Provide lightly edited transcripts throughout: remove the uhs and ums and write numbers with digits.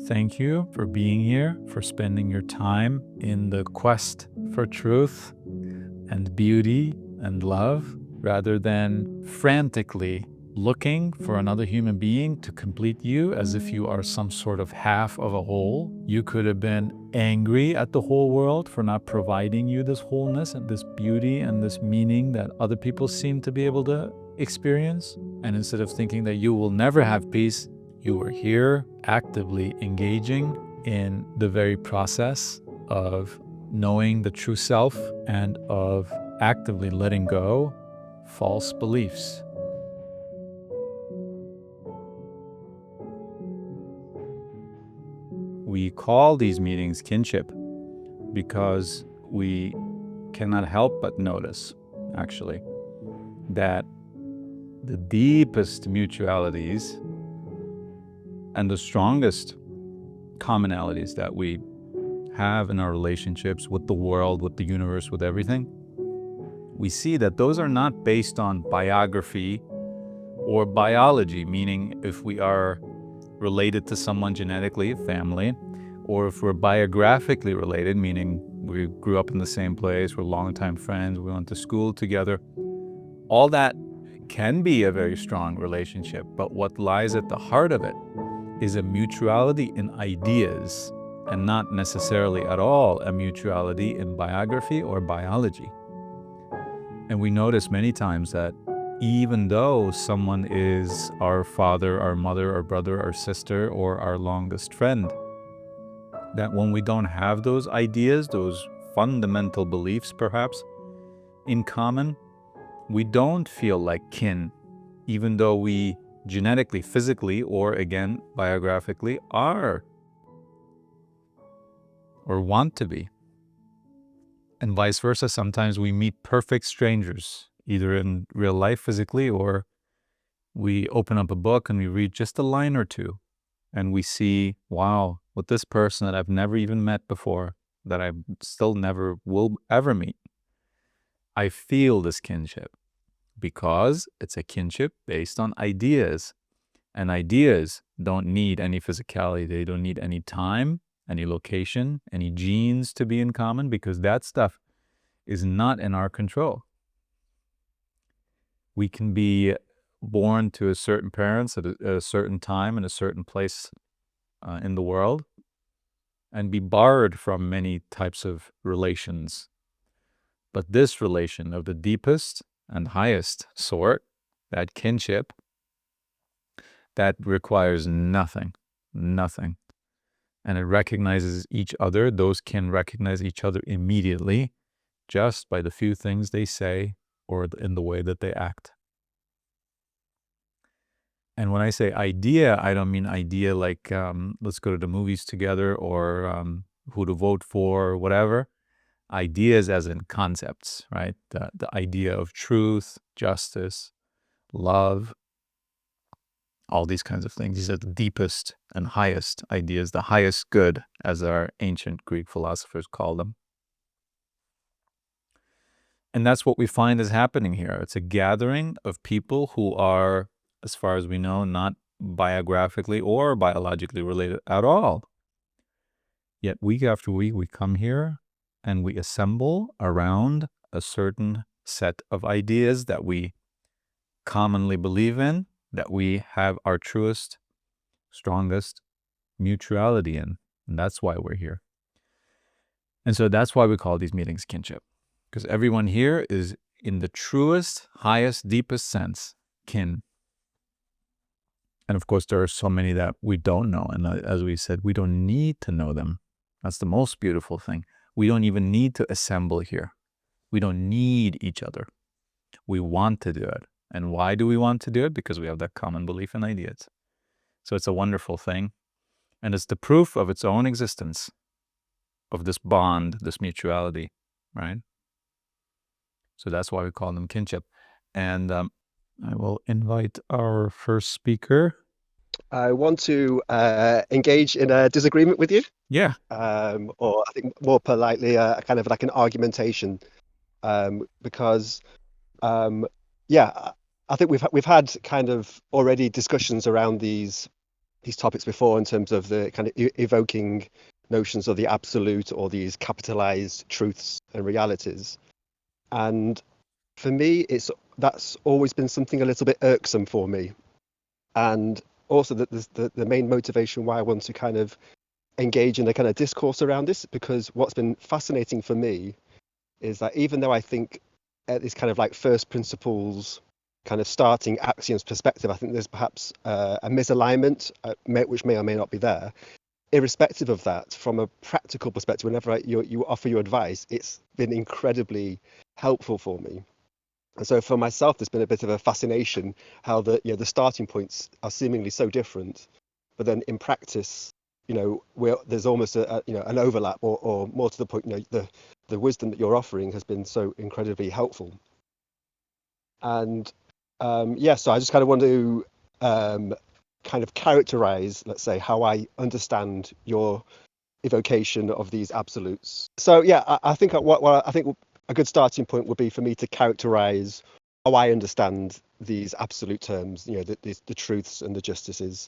thank you for being here, for spending your time in the quest for truth and beauty and love, rather than frantically looking for another human being to complete you as if you are some sort of half of a whole. You could have been angry at the whole world for not providing you this wholeness and this beauty and this meaning that other people seem to be able to experience. And instead of thinking that you will never have peace, you were here actively engaging in the very process of knowing the true self and of actively letting go false beliefs. We call these meetings kinship because we cannot help but notice, actually, that the deepest mutualities and the strongest commonalities that we have in our relationships with the world, with the universe, with everything, we see that those are not based on biography or biology, meaning if we are related to someone genetically, family, or if we're biographically related, meaning we grew up in the same place, we're longtime friends, we went to school together. All that can be a very strong relationship, but what lies at the heart of it is a mutuality in ideas and not necessarily at all a mutuality in biography or biology. And we notice many times that even though someone is our father, our mother, our brother, our sister, or our longest friend, that when we don't have those ideas, those fundamental beliefs perhaps, in common, we don't feel like kin, even though we genetically, physically, or again, biographically are or want to be. And vice versa, sometimes we meet perfect strangers, either in real life physically, or we open up a book and we read just a line or two, and we see, wow, with this person that I've never even met before, that I still never will ever meet, I feel this kinship because it's a kinship based on ideas. And ideas don't need any physicality. They don't need any time, any location, any genes to be in common, because that stuff is not in our control. We can be born to a certain parents at a certain time in a certain place in the world and be barred from many types of relations. But this relation of the deepest and highest sort, that kinship, that requires nothing. And it recognizes each other. Those can recognize each other immediately just by the few things they say or in the way that they act. And when I say idea, I don't mean idea like let's go to the movies together or who to vote for or whatever. Ideas as in concepts, right? The idea of truth, justice, love, all these kinds of things. These are the deepest and highest ideas, the highest good, as our ancient Greek philosophers call them. And that's what we find is happening here. It's a gathering of people who are, as far as we know, not biographically or biologically related at all. Yet week after week, we come here and we assemble around a certain set of ideas that we commonly believe in, that we have our truest, strongest mutuality in. And that's why we're here. And so that's why we call these meetings kinship, because everyone here is in the truest, highest, deepest sense kin. And of course, there are so many that we don't know. And as we said, we don't need to know them. That's the most beautiful thing. We don't even need to assemble here. We don't need each other. We want to do it. And why do we want to do it? Because we have that common belief and ideas. So it's a wonderful thing. And it's the proof of its own existence, of this bond, this mutuality, right? So that's why we call them kinship. And I will invite our first speaker. I want to engage in a disagreement with you. Yeah. Or I think more politely, kind of like an argumentation, because I think we've had kind of already discussions around these these topics before in terms of the kind of evoking notions of the absolute or these capitalized truths and realities. And for me, that's always been something a little bit irksome for me. And also the main motivation why I want to kind of engage in a kind of discourse around this, because what's been fascinating for me is that even though I think at this kind of like first principles kind of starting axioms perspective, I think there's perhaps a misalignment which may or may not be there. Irrespective of that, from a practical perspective, whenever you offer your advice, it's been incredibly helpful for me. And so for myself, there's been a bit of a fascination how the starting points are seemingly so different, but then in practice, there's almost an overlap, or more to the point, the wisdom that you're offering has been so incredibly helpful. And so I just kind of want to kind of characterize, let's say, how I understand your evocation of these absolutes. So yeah, I think what I think a good starting point would be for me to characterize how I understand these absolute terms, the truths and the justices,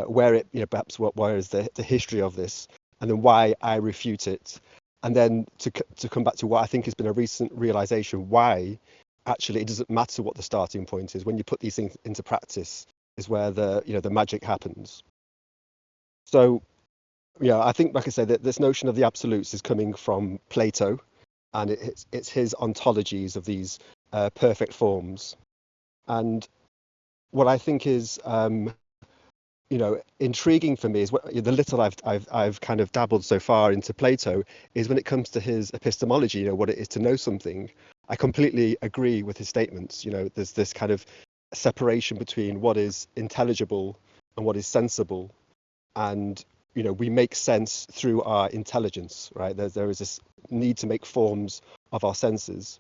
where it, perhaps where is the history of this, and then why I refute it, and then to come back to what I think has been a recent realization, why actually it doesn't matter what the starting point is. When you put these things into practice is where the magic happens. So yeah, I think, like I said, that this notion of the absolutes is coming from Plato, and it's his ontologies of these perfect forms. And what I think is intriguing for me is the little I've kind of dabbled so far into Plato is when it comes to his epistemology, what it is to know something. I completely agree with his statements. There's this kind of separation between what is intelligible and what is sensible, and we make sense through our intelligence, right? There is this need to make forms of our senses.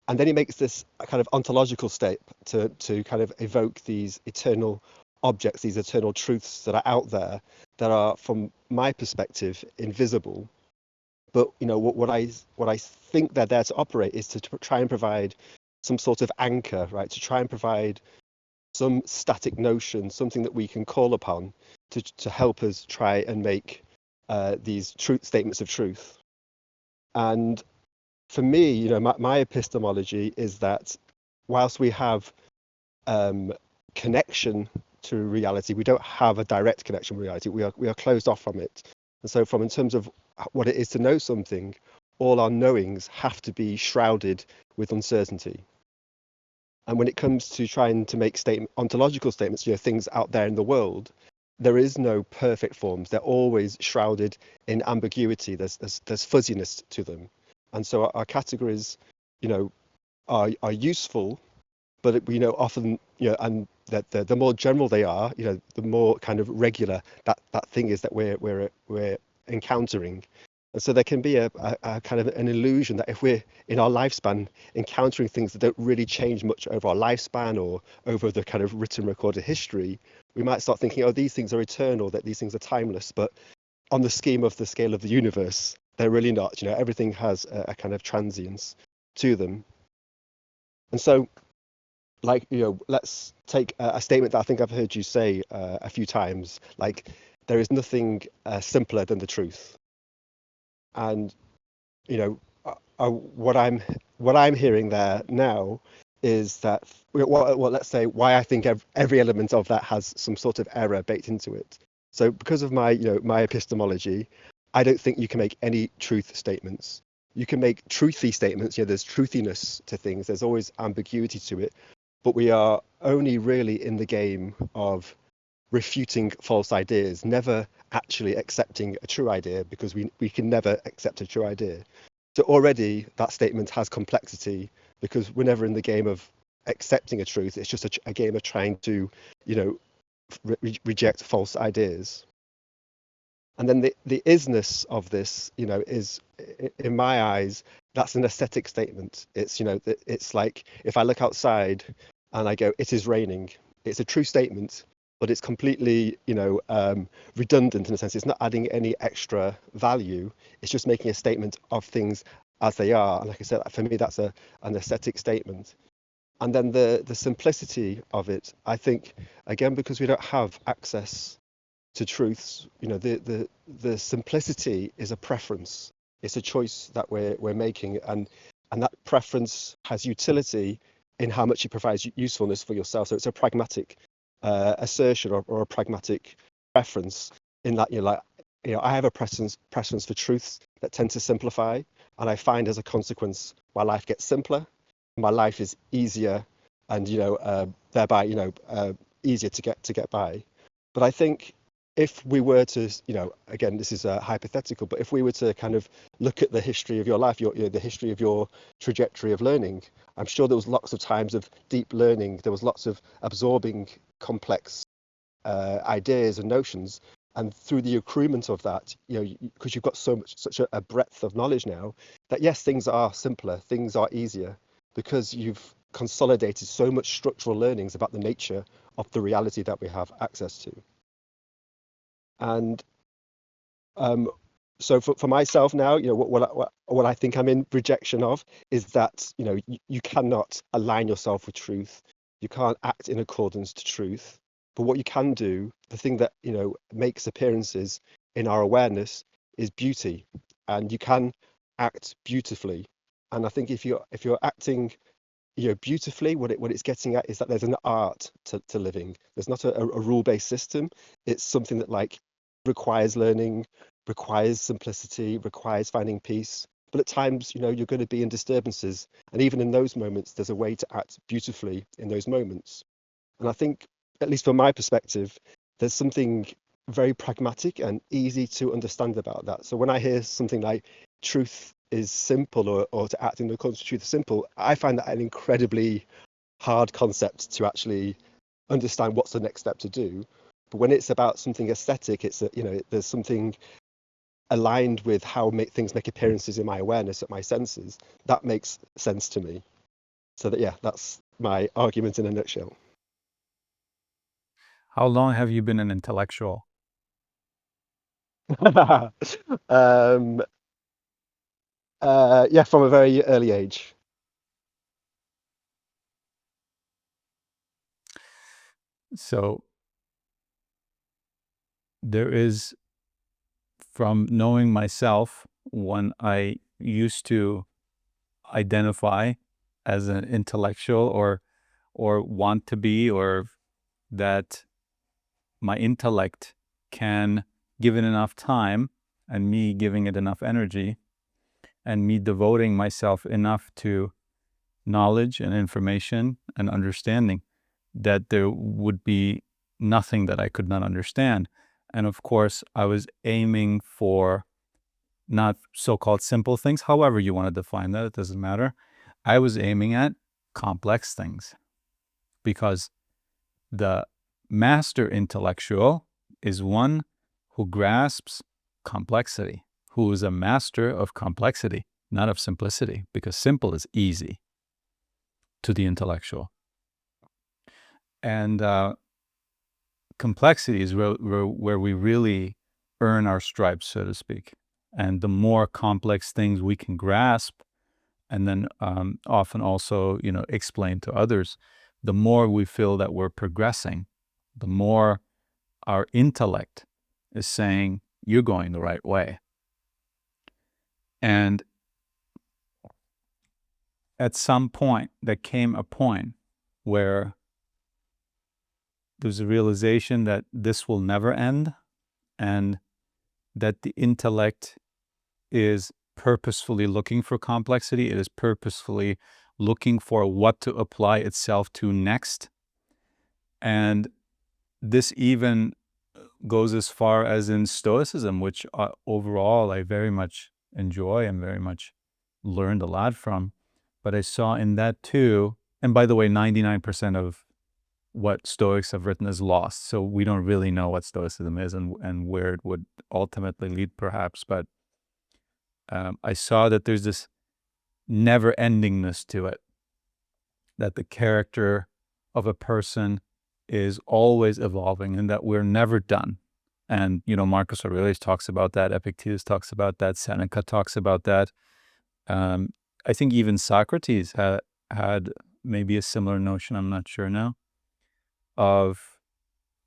And then he makes this kind of ontological state to kind of evoke these eternal objects, these eternal truths that are out there that are, from my perspective, invisible. But what I think they're there to operate is to try and provide some sort of anchor, right? To try and provide some static notion, something that we can call upon to help us try and make these statements of truth. And for me, my epistemology is that whilst we have connection to reality, we don't have a direct connection with reality. We are closed off from it. And so in terms of what it is to know something, all our knowings have to be shrouded with uncertainty. And when it comes to trying to make ontological statements, things out there in the world, there is no perfect forms. They're always shrouded in ambiguity. There's fuzziness to them. And so our categories, are useful, but we often, and that the more general they are, the more kind of regular that thing is that we're encountering. And so there can be a kind of an illusion that if we're in our lifespan encountering things that don't really change much over our lifespan or over the kind of written recorded history, we might start thinking, oh, these things are eternal, that these things are timeless. But on the scale of the universe, they're really not. Everything has a kind of transience to them. And so, let's take a statement that I think I've heard you say a few times, like, there is nothing simpler than the truth. And what I'm hearing there now is that, well, let's say why I think every element of that has some sort of error baked into it. So because of my epistemology, I don't think you can make any truth statements. You can make truthy statements. There's truthiness to things. There's always ambiguity to it, but we are only really in the game of refuting false ideas, never actually accepting a true idea, because we can never accept a true idea. So already that statement has complexity, because we're never in the game of accepting a truth. It's just a game of trying to, reject false ideas. And then the isness of this, is, in my eyes, that's an aesthetic statement. It's, it's like if I look outside and I go, it is raining. It's a true statement, but it's completely, redundant in a sense. It's not adding any extra value. It's just making a statement of things as they are. And like I said, for me, that's an aesthetic statement. And then the simplicity of it, I think, again, because we don't have access to truths, the simplicity is a preference. It's a choice that we're making, and that preference has utility in how much it provides usefulness for yourself. So it's a pragmatic assertion, or a pragmatic preference, in that I have a preference for truths that tend to simplify, and I find as a consequence my life gets simpler, my life is easier, and thereby easier to get by. But I think if we were to, again, this is hypothetical, but if we were to kind of look at the history of your life, the history of your trajectory of learning, I'm sure there was lots of times of deep learning. There was lots of absorbing complex ideas and notions, and through the accruement of that, because you've got such a breadth of knowledge now, that yes, things are simpler, things are easier, because you've consolidated so much structural learnings about the nature of the reality that we have access to. And so for myself now, what I think I'm in rejection of is that you cannot align yourself with truth. You can't act in accordance to truth. But what you can do, the thing that makes appearances in our awareness, is beauty, and you can act beautifully. And I think if you're acting beautifully, what it's getting at is that there's an art to living. There's not a rule-based system. It's something that requires learning, requires simplicity, requires finding peace. But at times, you're going to be in disturbances, and even in those moments, there's a way to act beautifully in those moments. And I think, at least from my perspective, there's something very pragmatic and easy to understand about that. So when I hear something like truth is simple, or to act in accordance to truth is simple, I find that an incredibly hard concept to actually understand what's the next step to do. But when it's about something aesthetic, it's there's something aligned with how things make appearances in my awareness, at my senses, that makes sense to me. So that's my argument in a nutshell. How long have you been an intellectual? um, from a very early age. So there is, from knowing myself, when I used to identify as an intellectual, or want to be, or that my intellect can, given enough time and me giving it enough energy and me devoting myself enough to knowledge and information and understanding, that there would be nothing that I could not understand. And of course, I was aiming for not so-called simple things, however you want to define that, it doesn't matter. I was aiming at complex things, because the master intellectual is one who grasps complexity, who is a master of complexity, not of simplicity, because simple is easy to the intellectual. And complexity is where we really earn our stripes, so to speak. And the more complex things we can grasp, and then often also, explain to others, the more we feel that we're progressing, the more our intellect is saying, you're going the right way. And at some point, there came a point where there's a realization that this will never end, and that the intellect is purposefully looking for complexity. It is purposefully looking for what to apply itself to next. And this even goes as far as in Stoicism, which overall I very much enjoy and very much learned a lot from. But I saw in that too, and by the way, 99% of what Stoics have written is lost. So we don't really know what Stoicism is, and where it would ultimately lead, perhaps. But I saw that there's this never-endingness to it, that the character of a person is always evolving, and that we're never done. And, Marcus Aurelius talks about that, Epictetus talks about that, Seneca talks about that. I think even Socrates had maybe a similar notion, I'm not sure now, of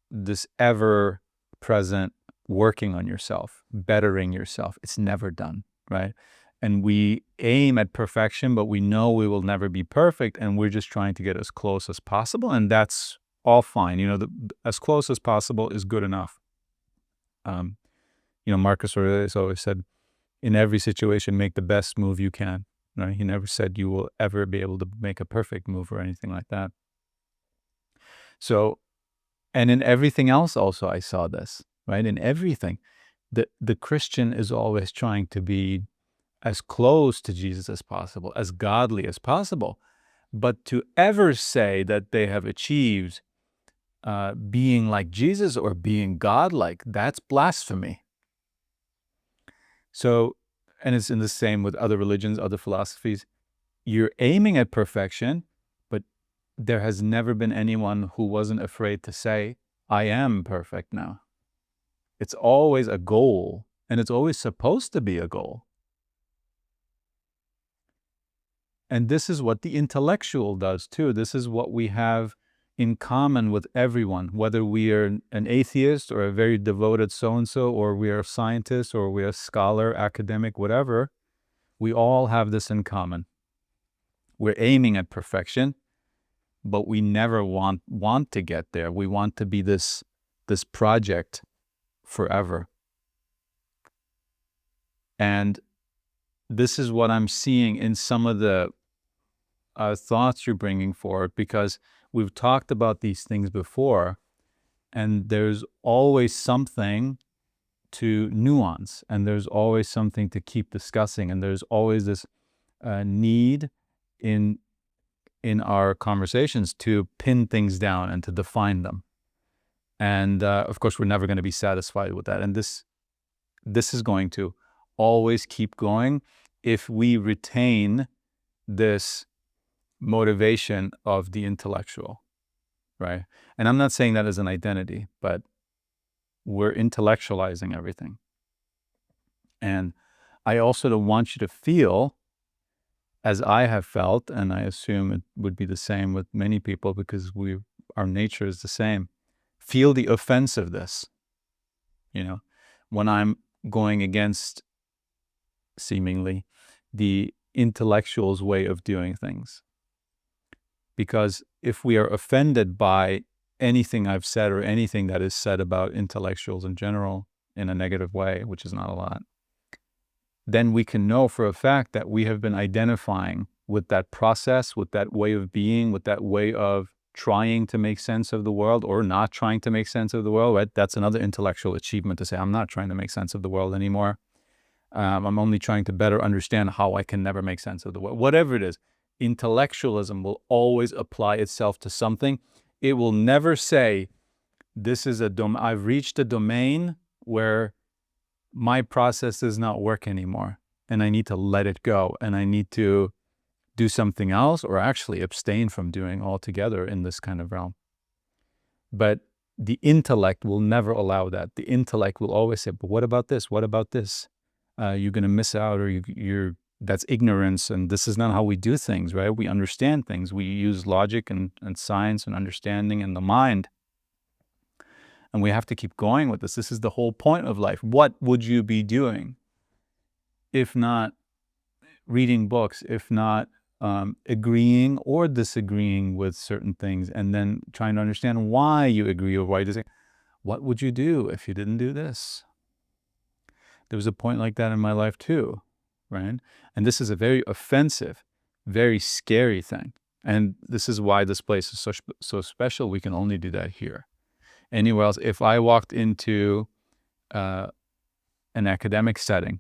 this ever present working on yourself, bettering yourself. It's never done, right? And we aim at perfection, but we know we will never be perfect, and we're just trying to get as close as possible, and that's all fine. As close as possible is good enough. Marcus Aurelius always said, in every situation, make the best move you can, right? He never said you will ever be able to make a perfect move or anything like that. So, and in everything else also, I saw this, right? In everything, the Christian is always trying to be as close to Jesus as possible, as godly as possible. But to ever say that they have achieved being like Jesus or being godlike, that's blasphemy. So, and it's in the same with other religions, other philosophies. You're aiming at perfection, but there has never been anyone who wasn't afraid to say, I am perfect now. It's always a goal, and it's always supposed to be a goal. And this is what the intellectual does too. This is what we have in common with everyone, whether we are an atheist or a very devoted so-and-so, or we are a scientist, or we are a scholar, academic, whatever. We all have this in common. We're aiming at perfection, but we never want to get there. We want to be this project forever. And this is what I'm seeing in some of the thoughts you're bringing forward, because we've talked about these things before, and there's always something to nuance, and there's always something to keep discussing, and there's always this need in our conversations to pin things down and to define them. And of course, we're never going to be satisfied with that. And this is going to always keep going if we retain this motivation of the intellectual, right? And I'm not saying that as an identity, but we're intellectualizing everything. And I also don't want you to feel, as I have felt, and I assume it would be the same with many people because our nature is the same, feel the offense of this. When I'm going against seemingly the intellectual's way of doing things. Because if we are offended by anything I've said or anything that is said about intellectuals in general in a negative way, which is not a lot, then we can know for a fact that we have been identifying with that process, with that way of being, with that way of trying to make sense of the world or not trying to make sense of the world, right? That's another intellectual achievement, to say, I'm not trying to make sense of the world anymore. I'm only trying to better understand how I can never make sense of the world. Whatever it is, intellectualism will always apply itself to something. It will never say, this is I've reached a domain where my process does not work anymore, and I need to let it go, and I need to do something else, or actually abstain from doing altogether in this kind of realm. But the intellect will never allow that. The intellect will always say, but what about this? What about this? You're going to miss out, or that's ignorance, and this is not how we do things, right? We understand things. We use logic and science and understanding and the mind. And we have to keep going with this. This is the whole point of life. What would you be doing if not reading books, if not agreeing or disagreeing with certain things, and then trying to understand why you agree or why you disagree? What would you do if you didn't do this? There was a point like that in my life too, right? And this is a very offensive, very scary thing. And this is why this place is so special. We can only do that here. Anywhere else, if I walked into an academic setting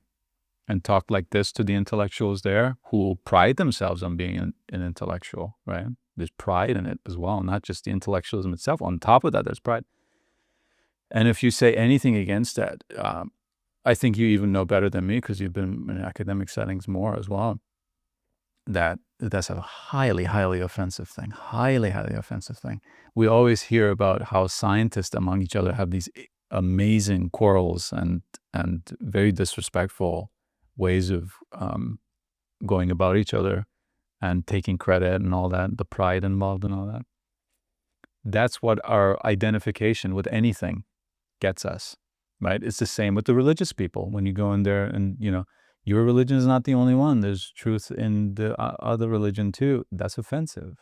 and talked like this to the intellectuals there, who pride themselves on being an intellectual, right? There's pride in it as well, not just the intellectualism itself. On top of that, there's pride. And if you say anything against that, I think you even know better than me, because you've been in academic settings more as well, that's a highly, highly offensive thing. Highly, highly offensive thing. We always hear about how scientists among each other have these amazing quarrels and very disrespectful ways of going about each other and taking credit and all that, the pride involved and all that. That's what our identification with anything gets us, right? It's the same with the religious people. When you go in there and, your religion is not the only one. There's truth in the other religion too. That's offensive.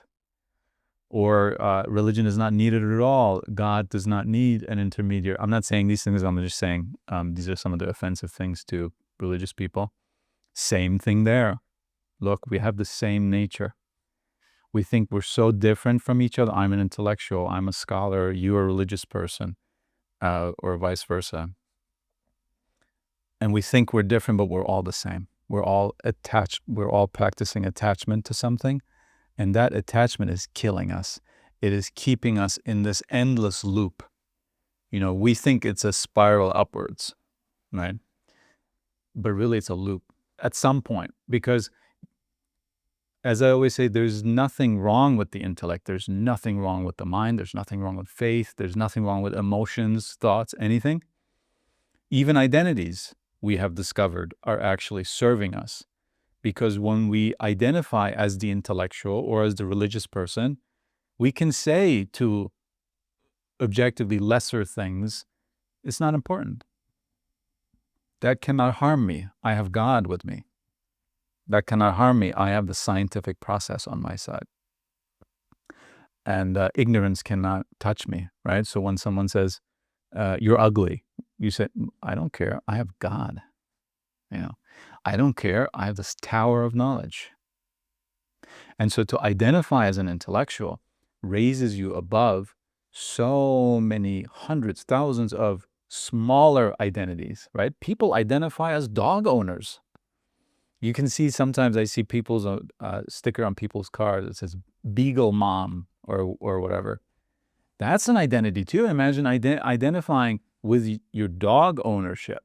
Or religion is not needed at all. God does not need an intermediary. I'm not saying these things. I'm just saying these are some of the offensive things to religious people. Same thing there. Look, we have the same nature. We think we're so different from each other. I'm an intellectual. I'm a scholar. You're a religious person, or vice versa. And we think we're different, but we're all the same. We're all attached. We're all practicing attachment to something. And that attachment is killing us. It is keeping us in this endless loop. We think it's a spiral upwards, right? But really it's a loop at some point, because as I always say, there's nothing wrong with the intellect. There's nothing wrong with the mind. There's nothing wrong with faith. There's nothing wrong with emotions, thoughts, anything. Even identities, we have discovered, are actually serving us. Because when we identify as the intellectual or as the religious person, we can say to objectively lesser things, it's not important. That cannot harm me. I have God with me. That cannot harm me. I have the scientific process on my side. And ignorance cannot touch me, right? So when someone says, you're ugly, you say, I don't care. I have God. I don't care. I have this tower of knowledge. And so to identify as an intellectual raises you above so many hundreds, thousands of smaller identities, right? People identify as dog owners. You can see sometimes I see people's sticker on people's cars that says Beagle Mom or whatever. That's an identity too. Imagine identifying with your dog ownership.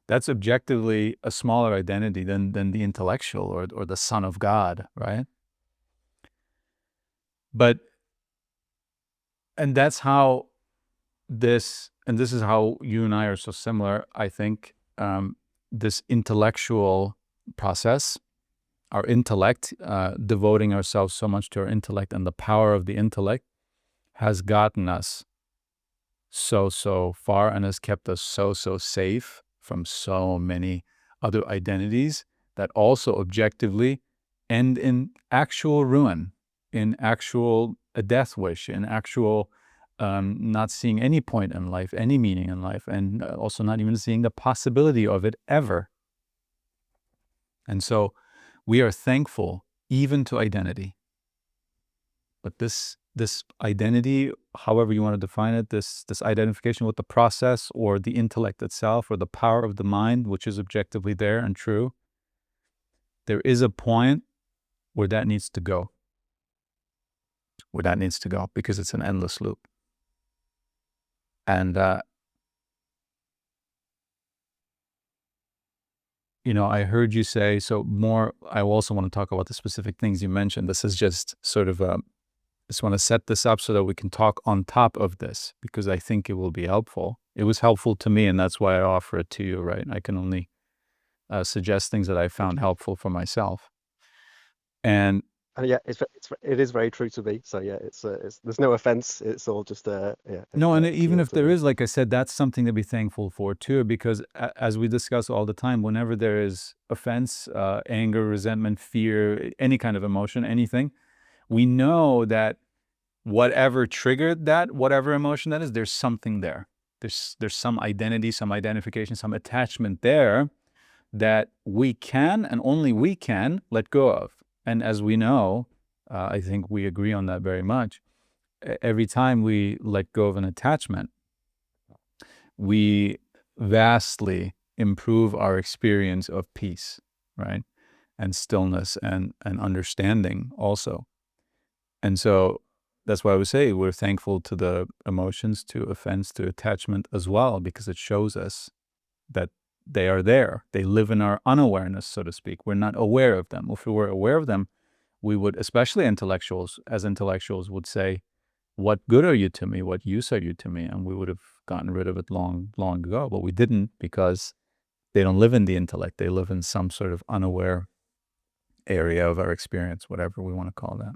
That's objectively a smaller identity than the intellectual or the son of God, right? And that's how this is how you and I are so similar, I think. This intellectual process, our intellect, devoting ourselves so much to our intellect and the power of the intellect has gotten us so far and has kept us so safe from so many other identities that also objectively end in actual ruin, in actual a death wish, in actual not seeing any point in life, any meaning in life, and also not even seeing the possibility of it ever. And so we are thankful even to identity. But this identity, however you want to define it, this identification with the process or the intellect itself or the power of the mind, which is objectively there and true, there is a point where that needs to go. Because it's an endless loop. And, I heard you say, I also want to talk about the specific things you mentioned. This is just sort of, just want to set this up so that we can talk on top of this, because I think it will be helpful. It was helpful to me, and that's why I offer it to you, right? I can only suggest things that I found helpful for myself. And yeah, it is very true to me. So yeah, it's there's no offense. It's all just no, and even if there is, like I said, that's something to be thankful for too, because as we discuss all the time, whenever there is offense, anger, resentment, fear, any kind of emotion, anything, we know that whatever triggered that, whatever emotion that is, there's something there. There's some identity, some identification, some attachment there that we can, and only we can, let go of. And as we know, I think we agree on that very much. Every time we let go of an attachment, we vastly improve our experience of peace, right? And stillness and understanding also. And so that's why I would say we're thankful to the emotions, to offense, to attachment as well, because it shows us that they are there. They live in our unawareness, so to speak. We're not aware of them. If we were aware of them, we would, especially intellectuals would say, what good are you to me? What use are you to me? And we would have gotten rid of it long ago, but we didn't, because they don't live in the intellect. They live in some sort of unaware area of our experience, whatever we want to call that.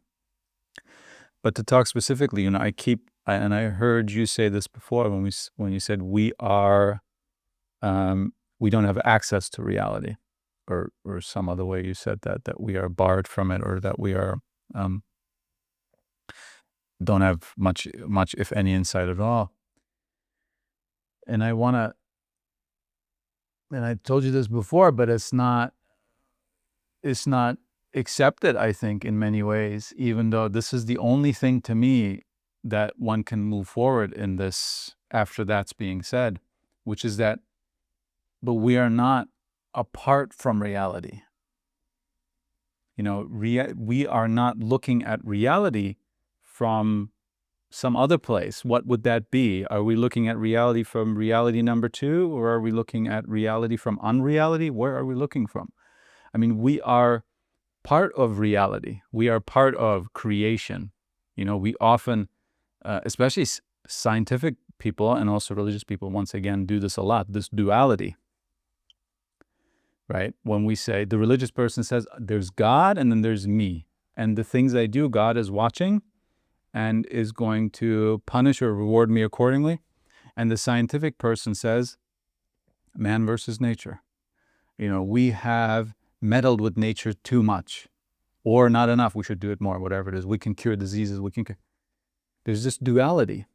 But to talk specifically, I keep and I heard you say this before when you said we are, we don't have access to reality, or some other way you said that we are barred from it, or that we are, don't have much if any insight at all. And I told you this before, but it's not accepted, I think, in many ways, even though this is the only thing to me that one can move forward in this after that's being said, which is that, but we are not apart from reality. We are not looking at reality from some other place. What would that be? Are we looking at reality from reality number 2, or are we looking at reality from unreality? Where are we looking from? I mean, we are part of reality. We are part of creation. We often, especially scientific people and also religious people, once again, do this a lot, this duality, right? When we say, the religious person says, there's God and then there's me. And the things I do, God is watching and is going to punish or reward me accordingly. And the scientific person says, man versus nature. We have meddled with nature too much, or not enough. We should do it more, whatever it is. We can cure diseases. There's this duality.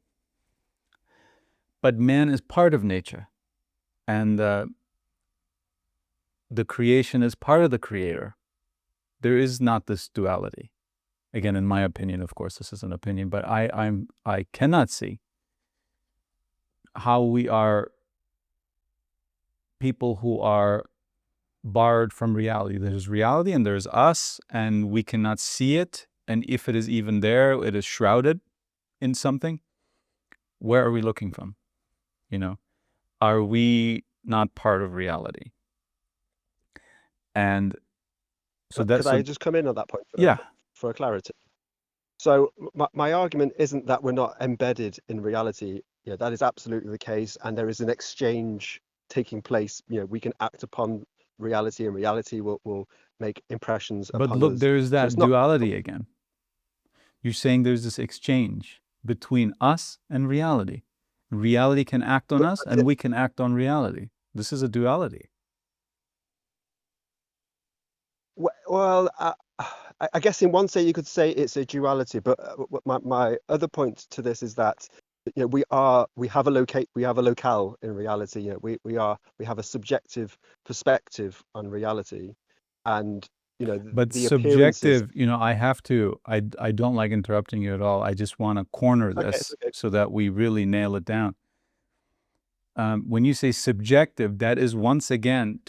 But man is part of nature. And the creation is part of the creator. There is not this duality. Again, in my opinion, of course, this is an opinion, but I cannot see how we are people who are barred from reality. There's reality and there's us, and we cannot see it. And if it is even there, it is shrouded in something. Where are we looking from? Are we not part of reality? And so that's... Could I just come in on that point Yeah. for clarity? So my argument isn't that we're not embedded in reality. That is absolutely the case, and there is an exchange taking place. We can act upon reality, and reality will make impressions upon us. But look, there's that it's not- duality again. You're saying there's this exchange between us and reality. Reality can act on us, and we can act on reality. This is a duality. Well, I guess in one sense you could say it's a duality, but my other point to this is that we have a locale in reality. We have a subjective perspective on reality, and But the appearances... subjective, I don't like interrupting you at all. I just want to corner this so that we really nail it down. When you say subjective, that is once again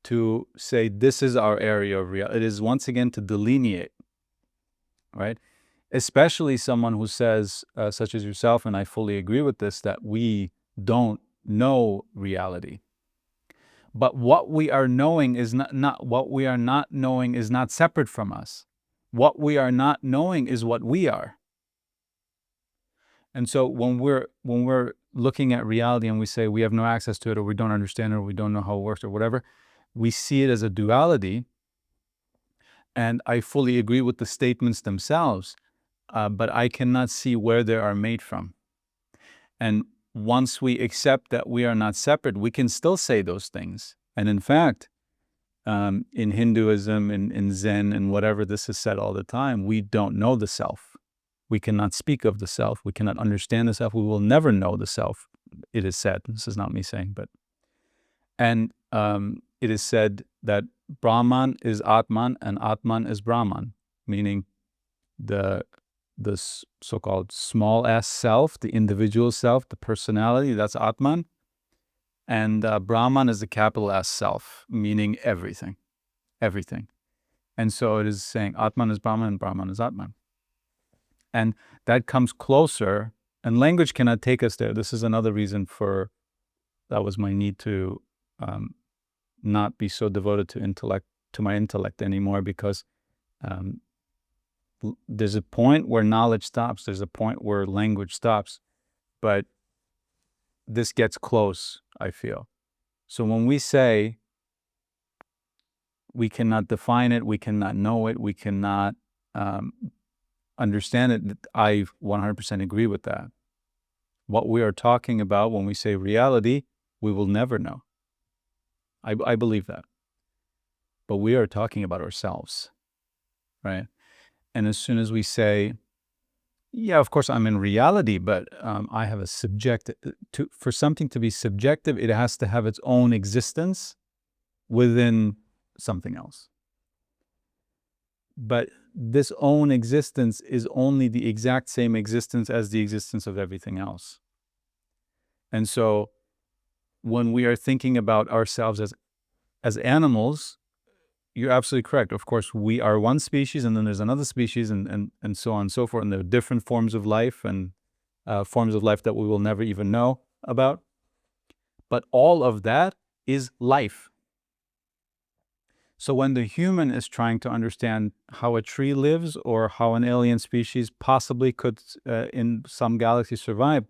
to say this is our area of reality. It is once again to delineate, right? Especially someone who says, such as yourself, and I fully agree with this, that we don't know reality. But what we are knowing is not what we are not knowing is not separate from us. What we are not knowing is what we are. And so when we're looking at reality and we say we have no access to it, or we don't understand it, or we don't know how it works, or whatever, we see it as a duality. And I fully agree with the statements themselves, but I cannot see where they are made from. And once we accept that we are not separate, we can still say those things. And in fact, in Hinduism, in Zen, and whatever, this is said all the time, we don't know the self. We cannot speak of the self. We cannot understand the self. We will never know the self, it is said. This is not me saying, but... And it is said that Brahman is Atman and Atman is Brahman, meaning the so-called small s self, the individual self, the personality, that's Atman. And Brahman is the capital S self, meaning everything, everything. And so it is saying Atman is Brahman and Brahman is Atman. And that comes closer, and language cannot take us there. This is another reason that was my need to not be so devoted to my intellect anymore, because there's a point where knowledge stops. There's a point where language stops. But this gets close, I feel. So when we say we cannot define it, we cannot know it, we cannot understand it, I 100% agree with that. What we are talking about when we say reality, we will never know. I believe that. But we are talking about ourselves, right? And as soon as we say, yeah, of course I'm in reality, but I have a for something to be subjective, it has to have its own existence within something else. But this own existence is only the exact same existence as the existence of everything else. And so when we are thinking about ourselves as animals, you're absolutely correct. Of course, we are one species, and then there's another species, and so on and so forth. And there are different forms of life, and forms of life that we will never even know about. But all of that is life. So when the human is trying to understand how a tree lives or how an alien species possibly could, in some galaxy, survive,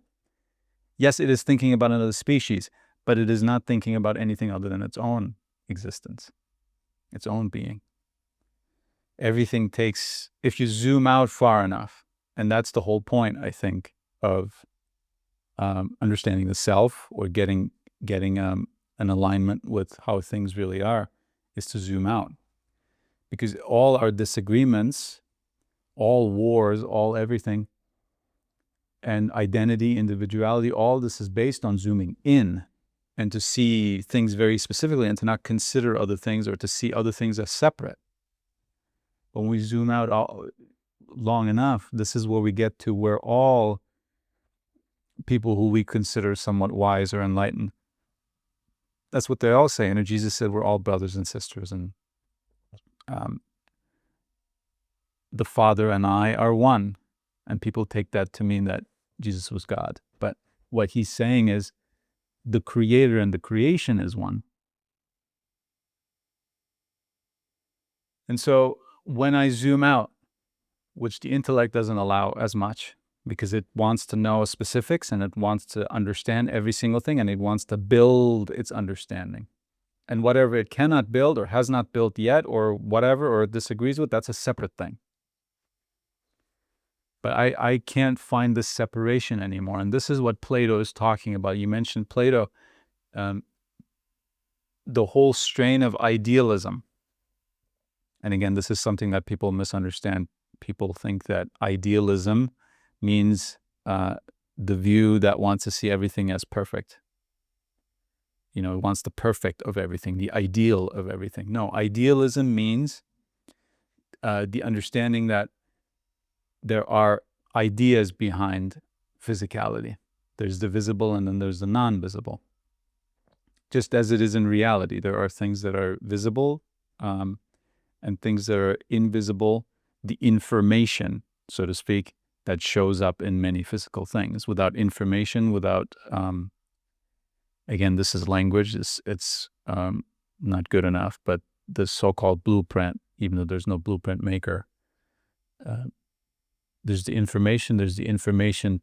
yes, it is thinking about another species, but it is not thinking about anything other than its own existence, its own being. Everything takes, if you zoom out far enough, and that's the whole point, I think, of understanding the self, or getting an alignment with how things really are, is to zoom out. Because all our disagreements, all wars, all everything, and identity, individuality, all this is based on zooming in and to see things very specifically and to not consider other things or to see other things as separate. When we zoom out long enough, this is where we get to where all people who we consider somewhat wise or enlightened, that's what they all say. And Jesus said we're all brothers and sisters, and the Father and I are one. And people take that to mean that Jesus was God. But what he's saying is the Creator and the creation is one. And so when I zoom out, which the intellect doesn't allow as much, because it wants to know specifics and it wants to understand every single thing, and it wants to build its understanding. And whatever it cannot build or has not built yet or whatever, or disagrees with, that's a separate thing. But I can't find this separation anymore. And this is what Plato is talking about. You mentioned Plato, the whole strain of idealism. And again, this is something that people misunderstand. People think that idealism means the view that wants to see everything as perfect. It wants the perfect of everything, the ideal of everything. No, idealism means the understanding that there are ideas behind physicality. There's the visible and then there's the non-visible. Just as it is in reality, there are things that are visible and things that are invisible, the information, so to speak, that shows up in many physical things. Without information, without, again, this is language, it's not good enough, but the so-called blueprint, even though there's no blueprint maker, there's the information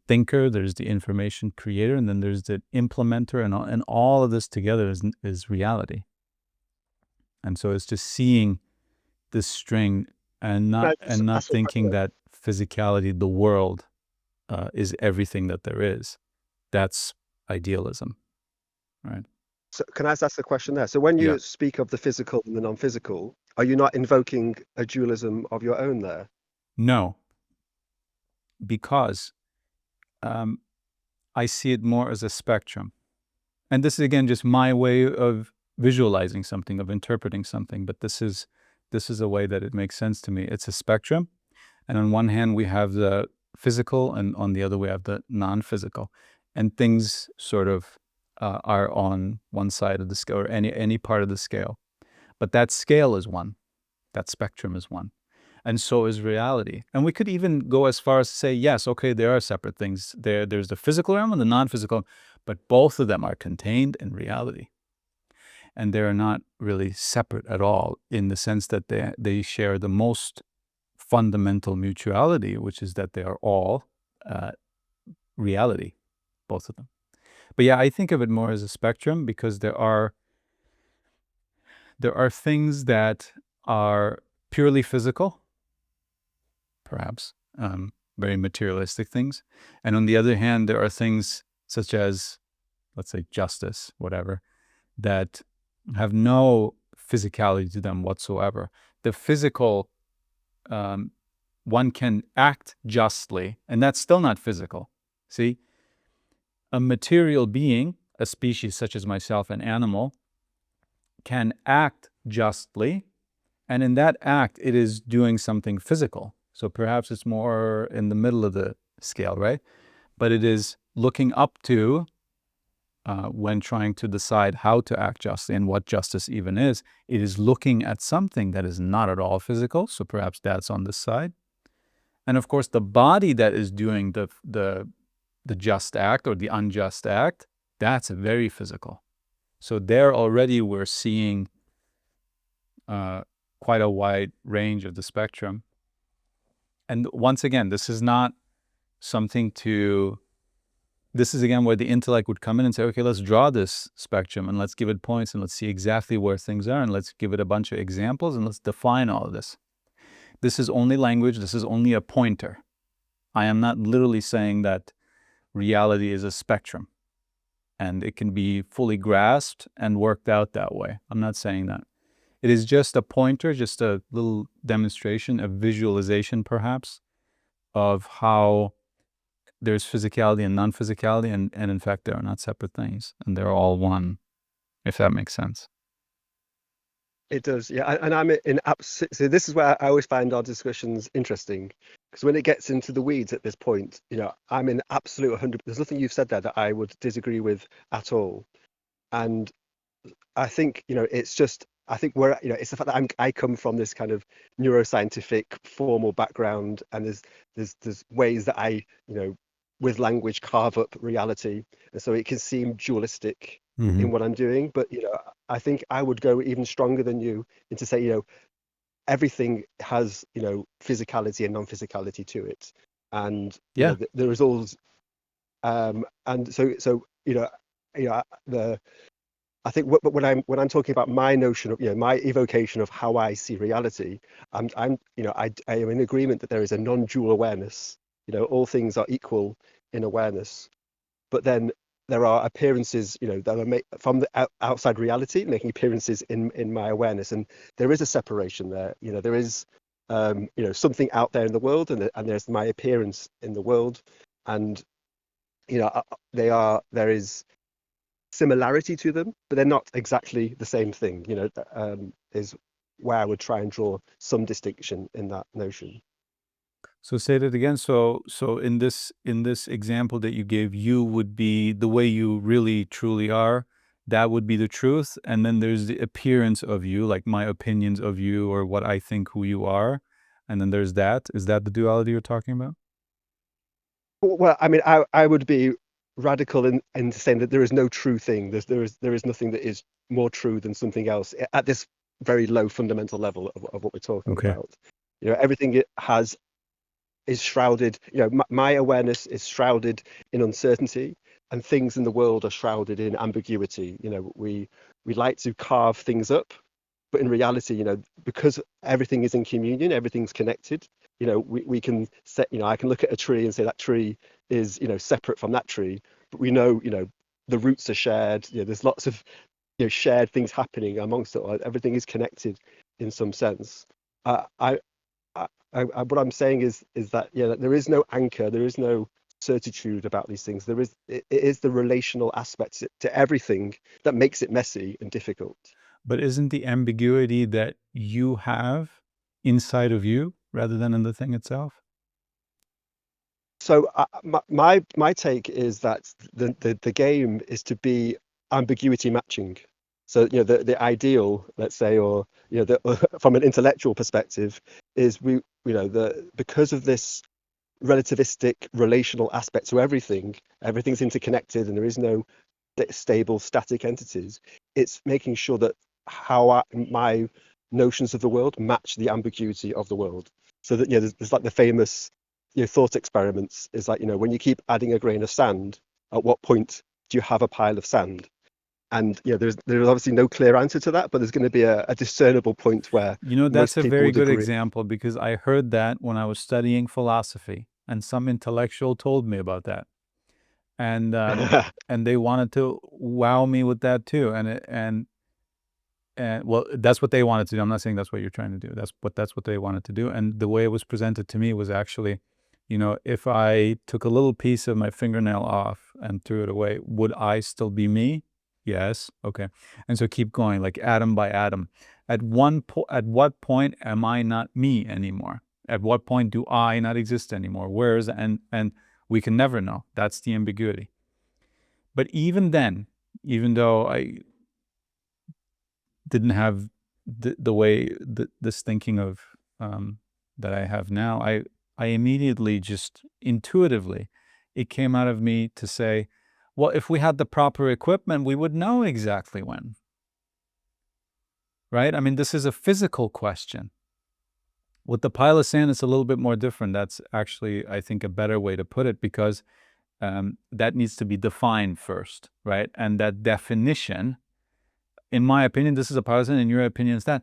thinker, there's the information creator, and then there's the implementer, and all of this together is reality. And so it's just seeing this string and not thinking that physicality, the world, is everything that there is. That's idealism, right? So can I ask the question there? So when you speak of the physical and the non-physical, are you not invoking a dualism of your own there? No, because I see it more as a spectrum. And this is, again, just my way of visualizing something, of interpreting something, but this is a way that it makes sense to me. It's a spectrum, and on one hand we have the physical, and on the other we have the non-physical, and things sort of are on one side of the scale, or any part of the scale. But that scale is one. That spectrum is one. And so is reality. And we could even go as far as to say, yes, okay, there are separate things. There's the physical realm and the non-physical, but both of them are contained in reality. And they're not really separate at all, in the sense that they share the most fundamental mutuality, which is that they are all reality, both of them. But yeah, I think of it more as a spectrum, because there are things that are purely physical, perhaps, very materialistic things. And on the other hand, there are things such as, let's say, justice, whatever, that have no physicality to them whatsoever. The physical, one can act justly, and that's still not physical. See, a material being, a species such as myself, an animal, can act justly, and in that act, it is doing something physical. So perhaps it's more in the middle of the scale, right? But it is looking up to, when trying to decide how to act justly and what justice even is, it is looking at something that is not at all physical. So perhaps that's on this side. And of course, the body that is doing the just act or the unjust act, that's very physical. So there already we're seeing quite a wide range of the spectrum. And once again, this is not something to, this is again where the intellect would come in and say, okay, let's draw this spectrum and let's give it points and let's see exactly where things are and let's give it a bunch of examples and let's define all of this. This is only language. This is only a pointer. I am not literally saying that reality is a spectrum and it can be fully grasped and worked out that way. I'm not saying that. It is just a pointer, just a little demonstration, a visualization perhaps, of how there's physicality and non-physicality, and in fact, they are not separate things, and they're all one, if that makes sense. It does, yeah. And I'm in absolute. So this is where I always find our discussions interesting, because when it gets into the weeds at this point, I'm in absolute 100. There's nothing you've said there that I would disagree with at all. And I think, it's just, I think it's the fact that I come from this kind of neuroscientific formal background, and there's ways that I, with language carve up reality, and so it can seem dualistic in what I'm doing. But I think I would go even stronger than you into say, everything has, physicality and non-physicality to it, and Yeah. the results, and so the I think when I'm talking about my notion of, my evocation of how I see reality, I am in agreement that there is a non-dual awareness. All things are equal in awareness, but then there are appearances, that are made from the outside reality, making appearances in my awareness, and there is a separation there. There is, something out there in the world, and there's my appearance in the world, and there is similarity to them, but they're not exactly the same thing. Is where I would try and draw some distinction in that notion. So say that again. So in this example that you gave, you would be the way you really truly are. That would be the truth, and then there's the appearance of you, like my opinions of you or what I think who you are, and then there's that. Is that the duality you're talking about? Well, I mean, I would be radical in saying that there is no true thing. There is nothing that is more true than something else at this very low fundamental level of what we're talking Okay. about. Everything it has is shrouded. My awareness is shrouded in uncertainty, and things in the world are shrouded in ambiguity. We like to carve things up, but in reality, because everything is in communion, everything's connected. We can set, I can look at a tree and say that tree is, separate from that tree, but we know, the roots are shared. There's lots of, shared things happening amongst it. Everything is connected in some sense. What I'm saying is that there is no anchor, there is no certitude about these things. It is the relational aspect to everything that makes it messy and difficult. But isn't the ambiguity that you have inside of you rather than in the thing itself? So my take is that the game is to be ambiguity matching. So the ideal, let's say, or from an intellectual perspective, is because of this relativistic relational aspect to everything, everything's interconnected, and there is no stable static entities. It's making sure that my notions of the world match the ambiguity of the world. So that there's like the famous thought experiments is like when you keep adding a grain of sand, at what point do you have a pile of sand? And there's obviously no clear answer to that, but there's going to be a discernible point where That's most a people very would good agree. example, because I heard that when I was studying philosophy, and some intellectual told me about that. and and they wanted to wow me with that too, and well, that's what they wanted to do. I'm not saying that's what you're trying to do. That's what they wanted to do. And the way it was presented to me was actually, if I took a little piece of my fingernail off and threw it away, would I still be me? Yes. Okay. And so keep going, like atom by atom. At what point am I not me anymore? At what point do I not exist anymore? Where's and we can never know. That's the ambiguity. But even then, even though I didn't have the way this thinking of that I have now, I immediately, just intuitively, it came out of me to say, well, if we had the proper equipment, we would know exactly when, right? I mean, this is a physical question. With the pile of sand, it's a little bit more different. That's actually, I think, a better way to put it, because that needs to be defined first, right? And that definition, in my opinion, this is a pile of sand, in your opinion, is that.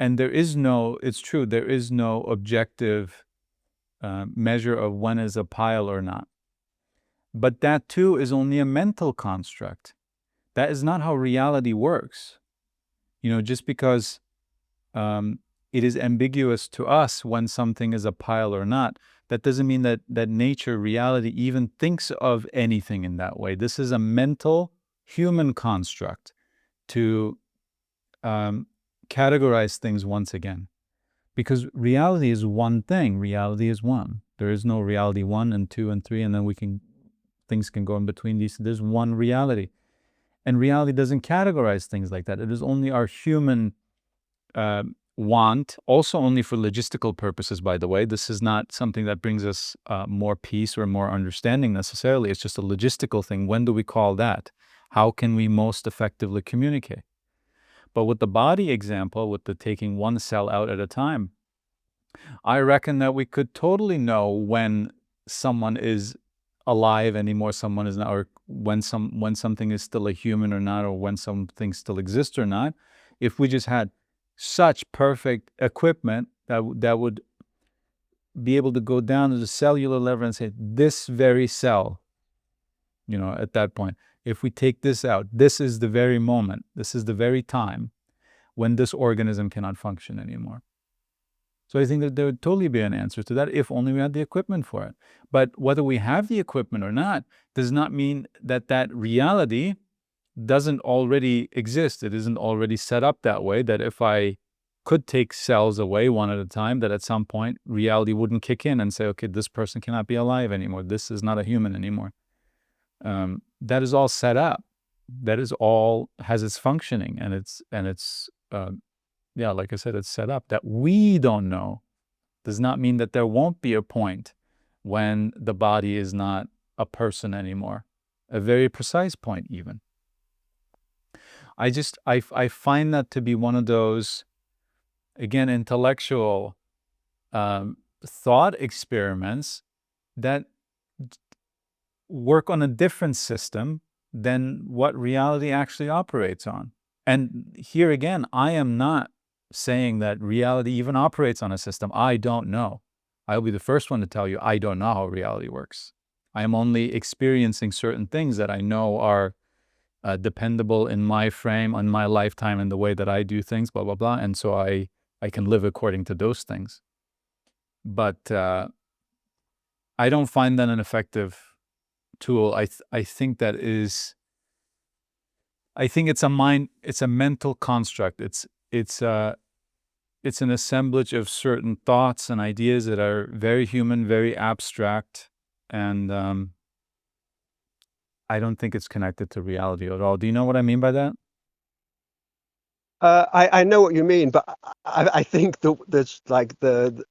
And it's true, there is no objective measure of when is a pile or not. But that too is only a mental construct. That is not how reality works. Just because it is ambiguous to us when something is a pile or not, that doesn't mean that nature, reality, even thinks of anything in that way. This is a mental human construct to categorize things once again. Because reality is one thing. Reality is one. There is no reality 1 and 2 and 3, and then things can go in between these. There's one reality. And reality doesn't categorize things like that. It is only our human want, also only for logistical purposes, by the way. This is not something that brings us more peace or more understanding necessarily. It's just a logistical thing. When do we call that? How can we most effectively communicate? But with the body example, with the taking one cell out at a time, I reckon that we could totally know when someone is alive anymore, someone is not, or when something is still a human or not, or when something still exists or not, if we just had such perfect equipment that would be able to go down to the cellular level and say, this very cell, at that point, if we take this out, this is the very moment, this is the very time when this organism cannot function anymore. So I think that there would totally be an answer to that if only we had the equipment for it. But whether we have the equipment or not does not mean that reality doesn't already exist. It isn't already set up that way, that if I could take cells away one at a time, that at some point reality wouldn't kick in and say, okay, this person cannot be alive anymore. This is not a human anymore. That is all set up. That is all has its functioning, and it's like I said, it's set up. That we don't know does not mean that there won't be a point when the body is not a person anymore. A very precise point, even. I find that to be one of those, again, intellectual thought experiments that work on a different system than what reality actually operates on. And here again, I am not saying that reality even operates on a system. I don't know. I'll be the first one to tell you I don't know how reality works. I am only experiencing certain things that I know are dependable in my frame, on my lifetime, and the way that I do things, blah, blah, blah. And so I can live according to those things. But I don't find that an effective tool. I think that is, I think it's a mental construct. It's an assemblage of certain thoughts and ideas that are very human, very abstract, and I don't think it's connected to reality at all. Do you know what I mean by that? I know what you mean, but I think there's like the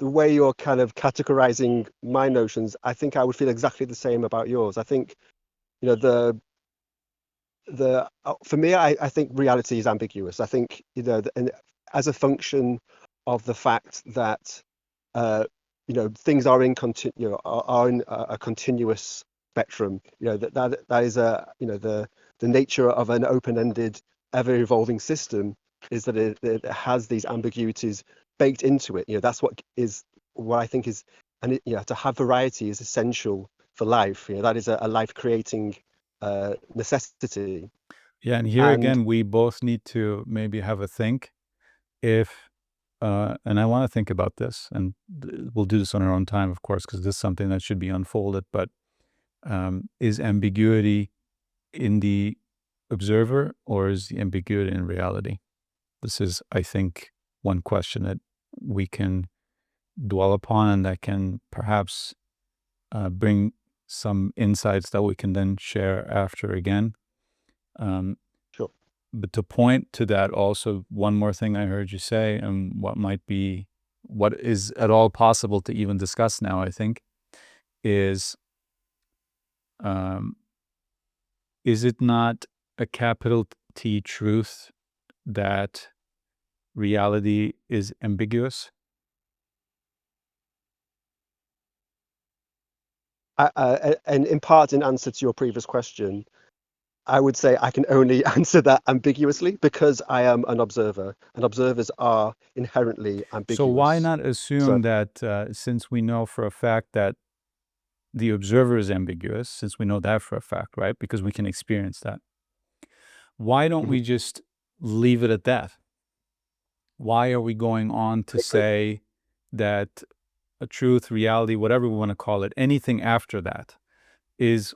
way you're kind of categorizing my notions, I think I would feel exactly the same about yours. I think, for me, I think reality is ambiguous. I think, and as a function of the fact that things are in a continuous spectrum. That is the nature of an open-ended, ever-evolving system, is that it has these ambiguities baked into it. That's what I think is, and to have variety is essential for life. That is a life creating necessity. Yeah, and here And again, we both need to maybe have a think if, and I want to think about this, and we'll do this on our own time, of course, because this is something that should be unfolded. But is ambiguity in the observer, or is the ambiguity in reality? This is, I think, one question that we can dwell upon, and that can perhaps bring some insights that we can then share after again. sure. But to point to that, also, one more thing I heard you say, and what is at all possible to even discuss now, I think, is it not a capital T truth that reality is ambiguous? And in part, in answer to your previous question, I would say I can only answer that ambiguously because I am an observer, and observers are inherently So why ambiguous. not So assume that since we know for a fact that the observer is ambiguous, since we know that for a fact, right? Because we can experience that. Why don't we mhm, just leave it at that? Why are we going on to I agree. say that a truth, reality, whatever we want to call it, anything after that is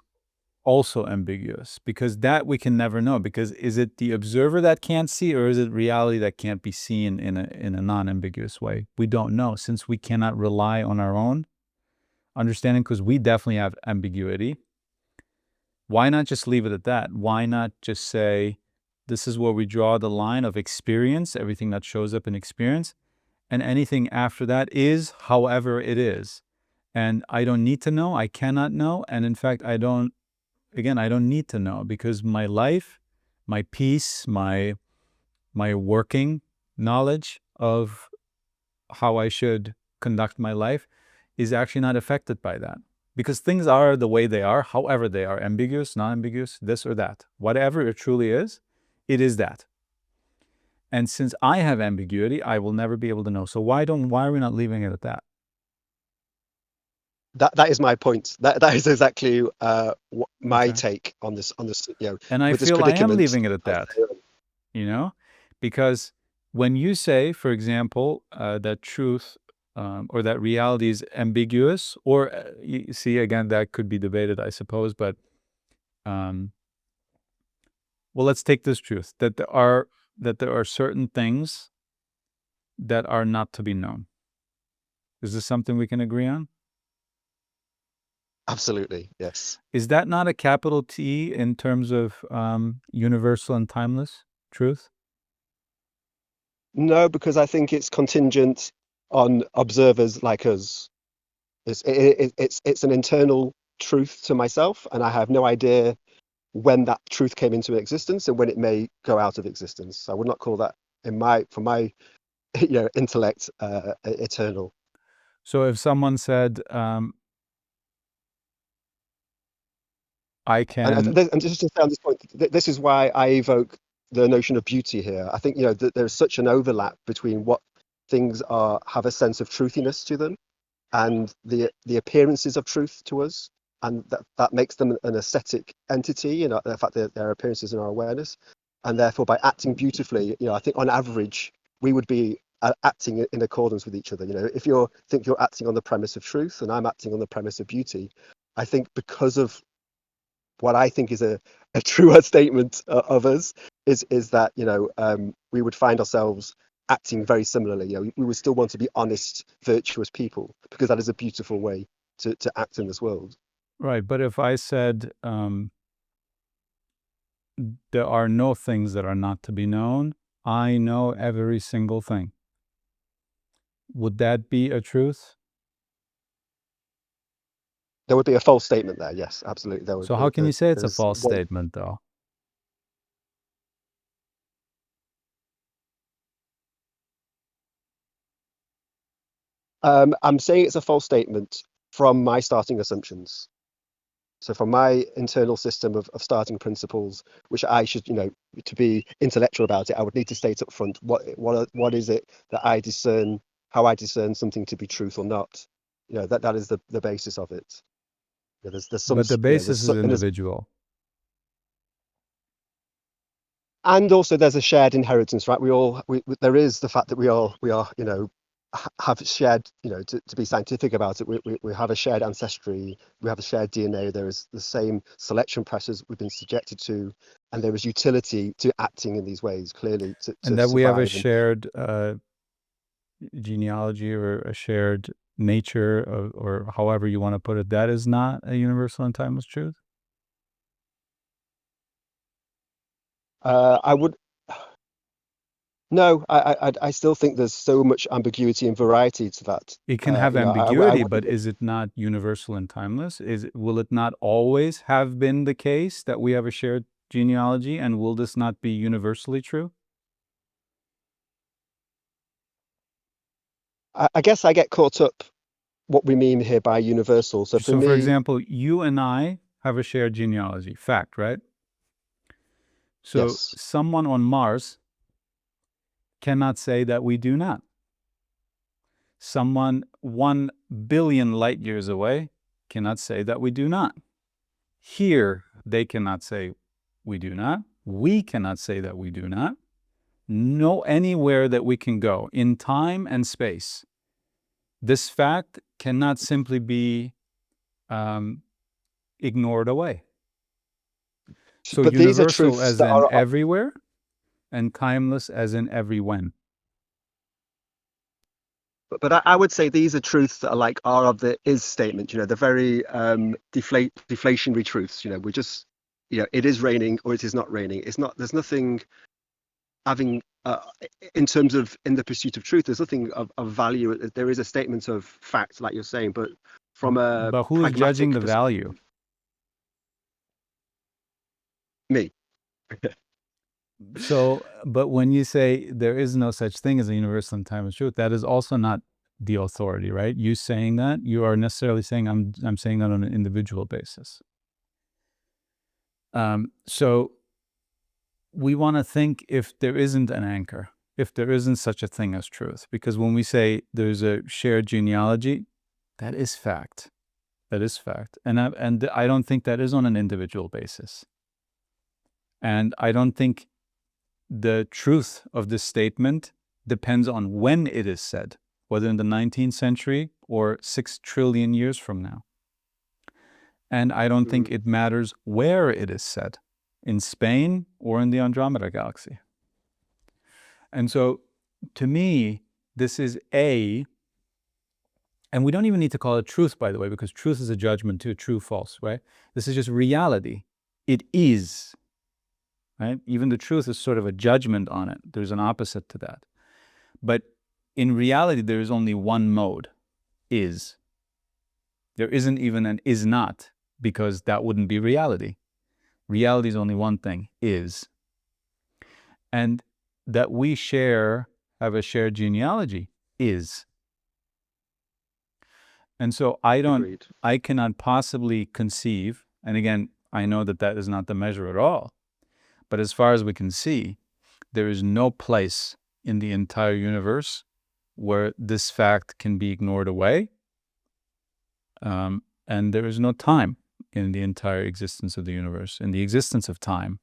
also ambiguous? Because that we can never know. Because is it the observer that can't see, or is it reality that can't be seen in a non-ambiguous way? We don't know, since we cannot rely on our own understanding, because we definitely have ambiguity. Why not just leave it at that? Why not just say, this is where we draw the line of experience, everything that shows up in experience, and anything after that is however it is. And I don't need to know, I cannot know, and in fact, I don't need to know, because my life, my peace, my working knowledge of how I should conduct my life is actually not affected by that. Because things are the way they are, however they are, ambiguous, non-ambiguous, this or that. Whatever it truly is, it is that. And since I have ambiguity, I will never be able to know. So why are we not leaving it at that? That is my point. That is exactly my Okay. take on this. And I With this feel I am predicament. leaving it at that, because when you say, for example, that truth or that reality is ambiguous, or you see, again, that could be debated, I suppose, but well, let's take this truth that there are certain things that are not to be known. Is this something we can agree on? Absolutely, yes. Is that not a capital T in terms of universal and timeless truth? No, because I think it's contingent on observers like us. It's an internal truth to myself, and I have no idea when that truth came into existence and when it may go out of existence. I would not call that, for my intellect, eternal. So if someone said, I can, And just to stay on this point, this is why I evoke the notion of beauty here. I think that there's such an overlap between what things have a sense of truthiness to them, and the appearances of truth to us, and that makes them an aesthetic entity. The fact that their appearances in our awareness, and therefore by acting beautifully, I think on average we would be acting in accordance with each other. If you're acting on the premise of truth and I'm acting on the premise of beauty, I think because of what I think is a truer statement of us is that we would find ourselves acting very similarly. We would still want to be honest, virtuous people, because that is a beautiful way to act in this world. right, but if I said, there are no things that are not to be known, I know every single thing, would that be a truth? There would be a false statement there. Yes, absolutely. There would So how be. can you say it's a There's false one. statement, though? I'm saying it's a false statement from my starting assumptions. So from my internal system of starting principles, which I should, to be intellectual about it, I would need to state up front what is it that I discern, how I discern something to be truth or not. That is the basis of it. There's some, But the basis is and individual. also there's a shared inheritance, right? There is the fact that we are, have shared, to be scientific about it, we have a shared ancestry, we have a shared DNA, there is the same selection pressures we've been subjected to, and there is utility to acting in these ways, clearly, to And that we have a survive. shared genealogy or a shared nature, or however you want to put it, that is not a universal and timeless truth? I would No, I still think there's so much ambiguity and variety to that. It can have ambiguity, but is it not universal and timeless? Will it not always have been the case that we have a shared genealogy, and will this not be universally true? I guess I get caught up what we mean here by universal. So for me, for example, you and I have a shared genealogy, fact, right? So yes, someone on Mars cannot say that we do not. Someone 1 billion light years away cannot say that we do not. Here, they cannot say we do not. We cannot say that we do not. No, anywhere that we can go in time and space, this fact cannot simply be ignored away. So but these are universal truths as that in are, everywhere, and timeless as in every when. but I would say these are truths that are of the is statement. The very deflationary truths. We're just, it is raining or it is not raining. It's not. There's nothing having in terms of in the pursuit of truth. There's nothing of value. There is a statement of fact, like you're saying, but from a But who is judging the value? Me. So, but when you say there is no such thing as a universal and timeless truth, that is also not the authority, right? You saying that, you are necessarily saying I'm saying that on an individual basis. So we want to think if there isn't an anchor, if there isn't such a thing as truth, because when we say there's a shared genealogy, that is fact. That is fact. And I don't think that is on an individual basis. And I don't think the truth of this statement depends on when it is said, whether in the 19th century or 6 trillion years from now. And I don't think it matters where it is said, in Spain or in the Andromeda Galaxy. And so, to me, this is and we don't even need to call it truth, by the way, because truth is a judgment too, true, false, right? This is just reality. It is. Right? Even the truth is sort of a judgment on it. There's an opposite to that. But in reality, there is only one mode, is. There isn't even an is not, because that wouldn't be reality. Reality is only one thing, is. And that we have a shared genealogy, is. And so I cannot possibly conceive, and again, I know that that is not the measure at all, but as far as we can see, there is no place in the entire universe where this fact can be ignored away. And there is no time in the entire existence of the universe, in the existence of time,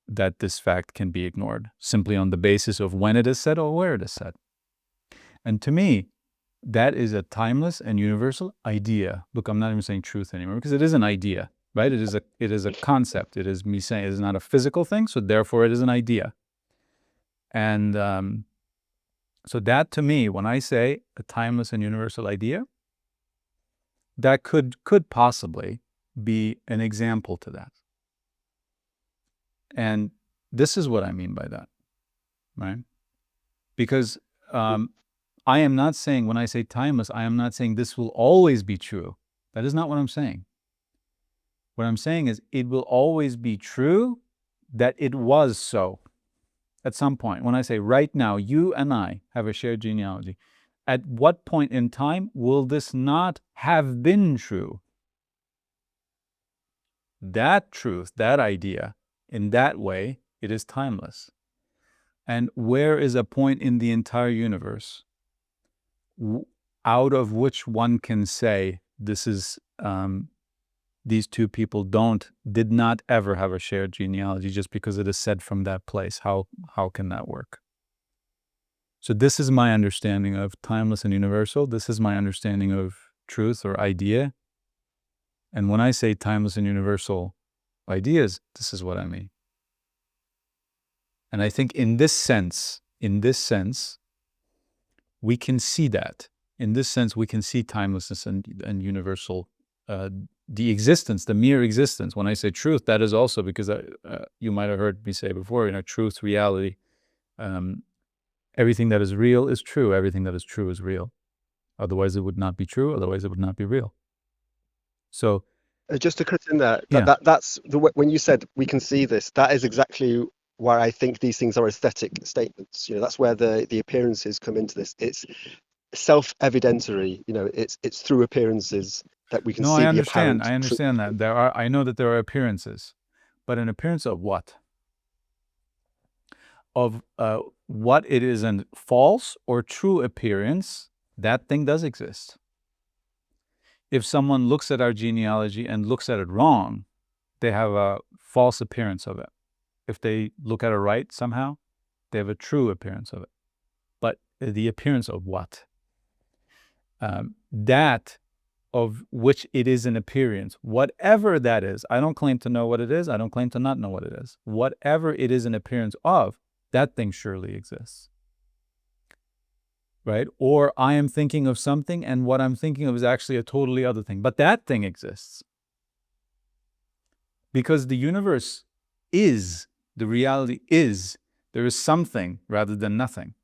that this fact can be ignored simply on the basis of when it is said or where it is said. And to me, that is a timeless and universal idea. Look, I'm not even saying truth anymore, because it is an idea. Right? It is a concept. It is me saying it is not a physical thing, so therefore it is an idea. And so that, to me, when I say a timeless and universal idea, that could possibly be an example to that. And this is what I mean by that, right? Because I am not saying, when I say timeless, I am not saying this will always be true. That is not what I'm saying. What I'm saying is it will always be true that it was so at some point. When I say right now, you and I have a shared genealogy, at what point in time will this not have been true? That truth, that idea, in that way, it is timeless. And where is a point in the entire universe out of which one can say this is these two people did not ever have a shared genealogy just because it is said from that place. How can that work? So this is my understanding of timeless and universal. This is my understanding of truth or idea. And when I say timeless and universal ideas, this is what I mean. And I think in this sense, we can see that. In this sense, we can see timelessness and universal, the existence, the mere existence. When I say truth, that is also because you might have heard me say before, truth, reality. Everything that is real is true. Everything that is true is real. Otherwise, it would not be true. Otherwise, it would not be real. So, just to cut in there, Yeah. that's when you said we can see this, that is exactly where I think these things are aesthetic statements. That's where the appearances come into this. It's self-evidentary. It's through appearances that we can no, see I the understand. apparent I understand that I know that there are appearances, but an appearance of what? Of what it is a false or true appearance, that thing does exist. If someone looks at our genealogy and looks at it wrong, they have a false appearance of it. If they look at it right somehow, they have a true appearance of it. But the appearance of what? That of which it is an appearance, whatever that is. I don't claim to know what it is. I don't claim to not know what it is. Whatever it is an appearance of, that thing surely exists. Right? Or I am thinking of something, and what I'm thinking of is actually a totally other thing. But that thing exists. Because the universe is, the reality is, there is something rather than nothing.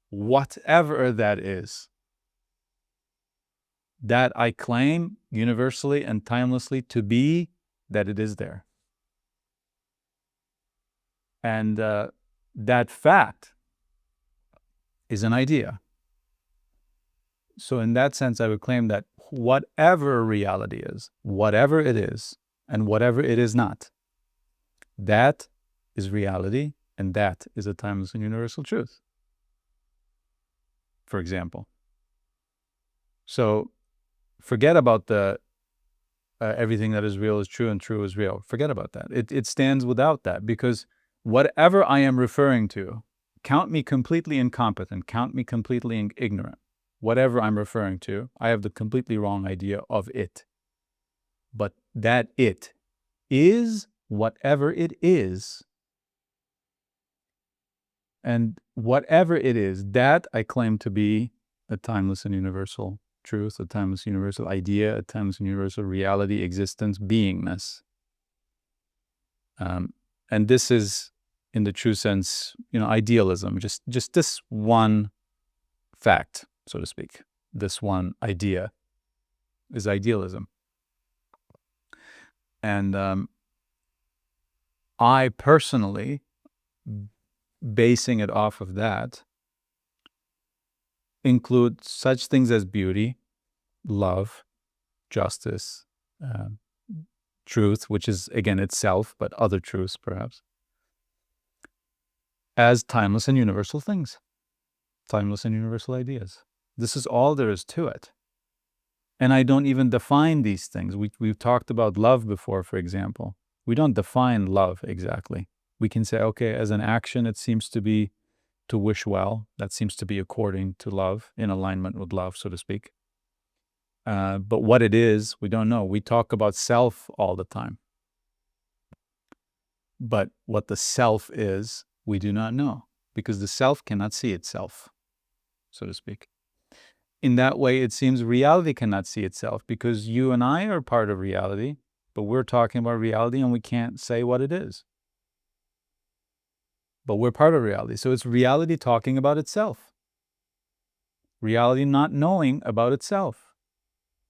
Whatever that is, that I claim universally and timelessly to be, that it is there. And that fact is an idea. So in that sense, I would claim that whatever reality is, whatever it is, and whatever it is not, that is reality, and that is a timeless and universal truth, for example. So forget about the everything that is real is true and true is real. Forget about that. It stands without that, because whatever I am referring to, count me completely incompetent, count me completely ignorant. Whatever I'm referring to, I have the completely wrong idea of it. But that it is whatever it is. And whatever it is, that I claim to be a timeless and universal truth, a timeless universal idea, a timeless and universal reality, existence, beingness. And this is, in the true sense, idealism, just this one fact, so to speak, this one idea is idealism. And I personally, basing it off of that, include such things as beauty, love, justice, truth, which is, again, itself, but other truths, perhaps, as timeless and universal things, timeless and universal ideas. This is all there is to it. And I don't even define these things. We've talked about love before, for example. We don't define love exactly. We can say, okay, as an action, it seems to be to wish well. That seems to be according to love, in alignment with love, so to speak. But what it is, we don't know. We talk about self all the time. But what the self is, we do not know, because the self cannot see itself, so to speak. In that way, it seems reality cannot see itself, because you and I are part of reality, but we're talking about reality and we can't say what it is. But we're part of reality. So it's reality talking about itself. Reality not knowing about itself.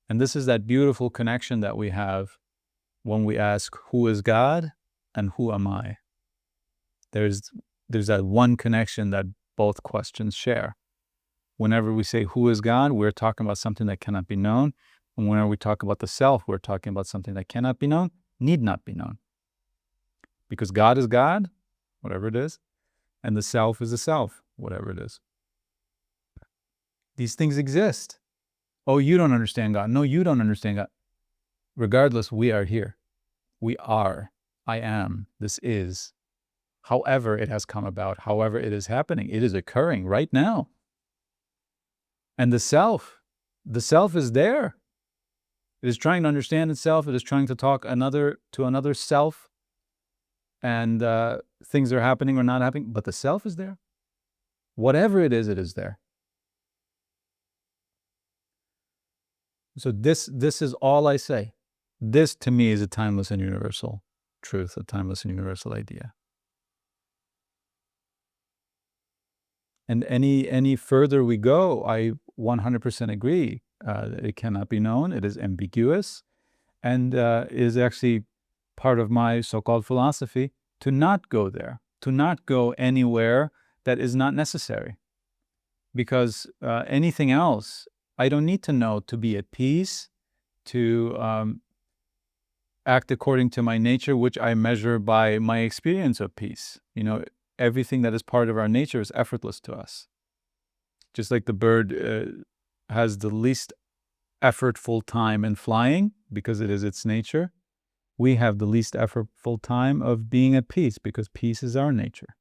And this is that beautiful connection that we have when we ask, who is God and who am I? There's that one connection that both questions share. Whenever we say, who is God, we're talking about something that cannot be known. And whenever we talk about the self, we're talking about something that cannot be known, need not be known. Because God is God, whatever it is, and the self is the self, whatever it is. These things exist. Oh, you don't understand God. No, you don't understand God. Regardless, we are here. We are. I am. This is. However it has come about, however it is happening, it is occurring right now. And the self is there. It is trying to understand itself. It is trying to talk to another self, and things are happening or not happening, but the self is there. Whatever it is there. So this is all I say. This to me is a timeless and universal truth, a timeless and universal idea. And any further we go, I 100% agree. It cannot be known. It is ambiguous, and is actually part of my so-called philosophy to not go there, to not go anywhere that is not necessary. Because anything else, I don't need to know to be at peace, to act according to my nature, which I measure by my experience of peace. Everything that is part of our nature is effortless to us. Just like the bird has the least effortful time in flying because it is its nature, we have the least effortful time of being at peace because peace is our nature.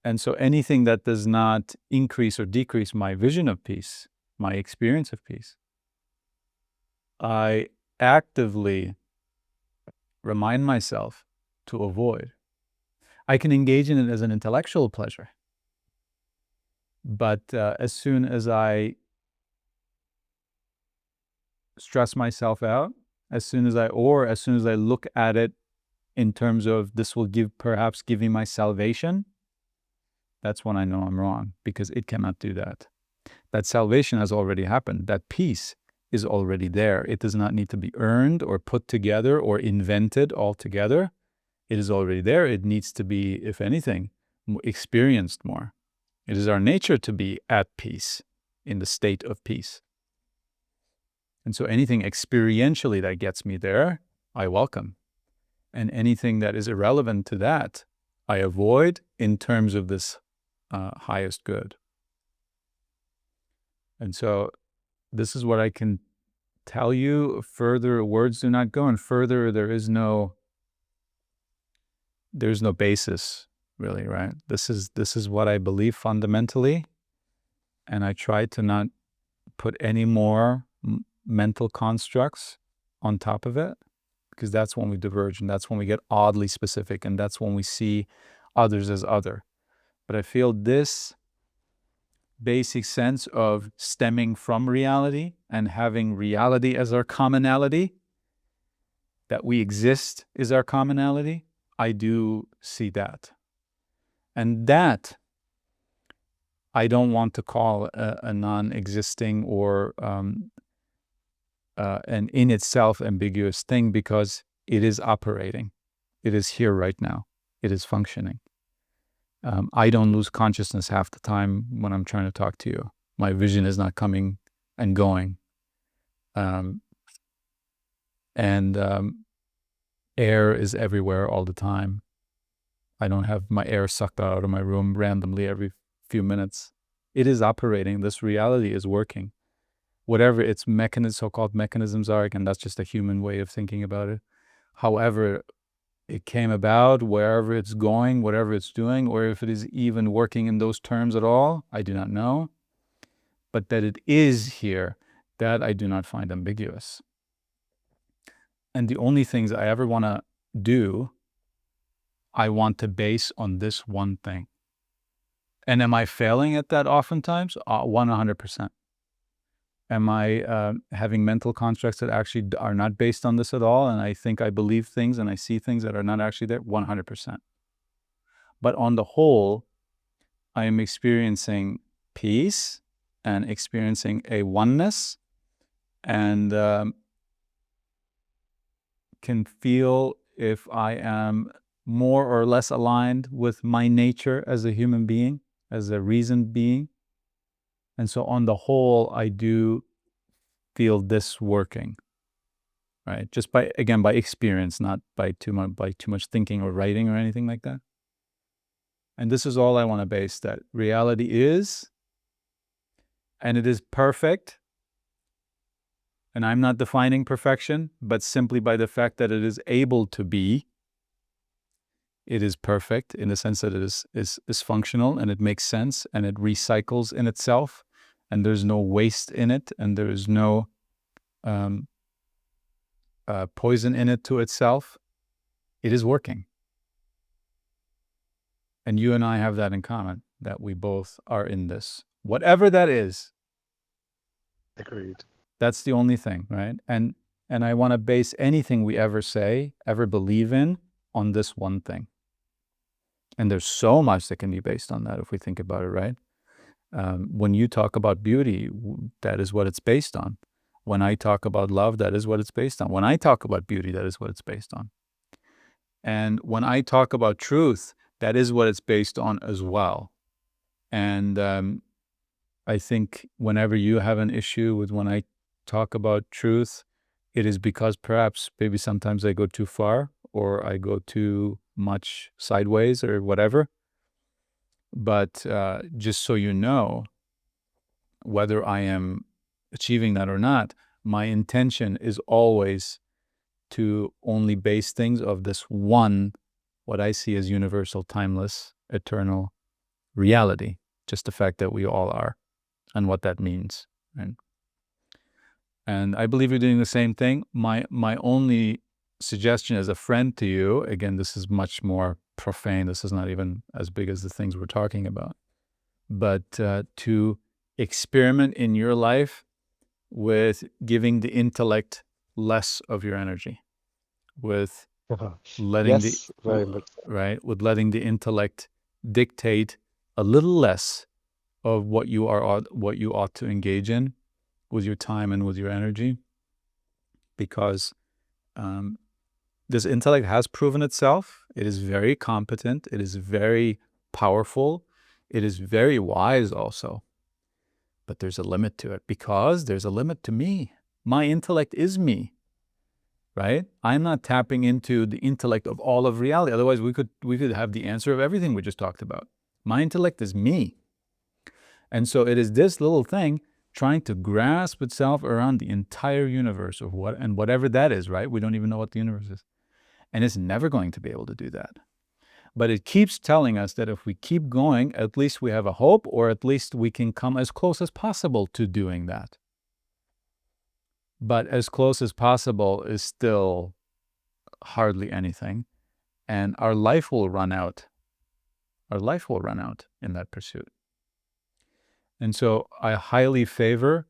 And so anything that does not increase or decrease my vision of peace, my experience of peace, I actively remind myself to avoid. I can engage in it as an intellectual pleasure. But as soon as I stress myself out, as soon as I look at it in terms of this will perhaps give me my salvation, that's when I know I'm wrong, because it cannot do that. That salvation has already happened. That peace is already there. It does not need to be earned or put together or invented altogether. It is already there. It needs to be, if anything, experienced more. It is our nature to be at peace, in the state of peace. And so anything experientially that gets me there, I welcome. And anything that is irrelevant to that, I avoid in terms of this highest good. And so this is what I can tell you. Further words do not go, and further there's no basis, really, right? This is what I believe fundamentally, and I try to not put any more mental constructs on top of it, because that's when we diverge, and that's when we get oddly specific, and that's when we see others as other. But I feel this basic sense of stemming from reality and having reality as our commonality, that we exist is our commonality, I do see that. And that I don't want to call a non-existing or an in itself ambiguous thing, because it is operating. It is here right now. It is functioning. I don't lose consciousness half the time when I'm trying to talk to you. My vision is not coming and going. Air is everywhere all the time. I don't have my air sucked out of my room randomly every few minutes. It is operating. This reality is working. Whatever its so-called mechanisms are, again, that's just a human way of thinking about it. However it came about, wherever it's going, whatever it's doing, or if it is even working in those terms at all, I do not know. But that it is here, that I do not find ambiguous. And the only things I ever want to do, I want to base on this one thing. And am I failing at that oftentimes? 100%. Am I having mental constructs that actually are not based on this at all, and I think I believe things and I see things that are not actually there? 100%. But on the whole, I am experiencing peace and experiencing a oneness, and can feel if I am more or less aligned with my nature as a human being, as a reasoned being. And so on the whole, I do feel this working, right? Just by experience, not by too much thinking or writing or anything like that. And this is all I want to base, that reality is, and it is perfect, And I'm not defining perfection, but simply by the fact that it is able to be, it is perfect in the sense that it is functional and it makes sense and it recycles in itself and there's no waste in it and there is no poison in it to itself. It is working. And you and I have that in common, that we both are in this. Whatever that is, Agreed. that's the only thing, right? And I want to base anything we ever say, ever believe in, on this one thing. And there's so much that can be based on that if we think about it, right? When you talk about beauty, that is what it's based on. When I talk about love, that is what it's based on. When I talk about beauty, that is what it's based on. And when I talk about truth, that is what it's based on as well. And I think whenever you have an issue with when I talk about truth, it is because perhaps maybe sometimes I go too far or I go too much sideways or whatever. But just so you know, whether I am achieving that or not, my intention is always to only base things of this one, what I see as universal, timeless, eternal reality, just the fact that we all are and what that means. Right? And I believe you're doing the same thing. My only suggestion as a friend to you, again, this is much more profane. This is not even as big as the things we're talking about. But to experiment in your life with giving the intellect less of your energy, with letting Yes, very much. with letting the intellect dictate a little less of what you ought to engage in with your time and with your energy, because this intellect has proven itself. It is very competent. It is very powerful. It is very wise also. But there's a limit to it, because there's a limit to me. My intellect is me, right? I'm not tapping into the intellect of all of reality. Otherwise, we could have the answer of everything we just talked about. My intellect is me. And so it is this little thing trying to grasp itself around the entire universe of whatever that is, right? We don't even know what the universe is. And it's never going to be able to do that. But it keeps telling us that if we keep going, at least we have a hope, or at least we can come as close as possible to doing that. But as close as possible is still hardly anything. And our life will run out. Our life will run out in that pursuit. And so I highly favor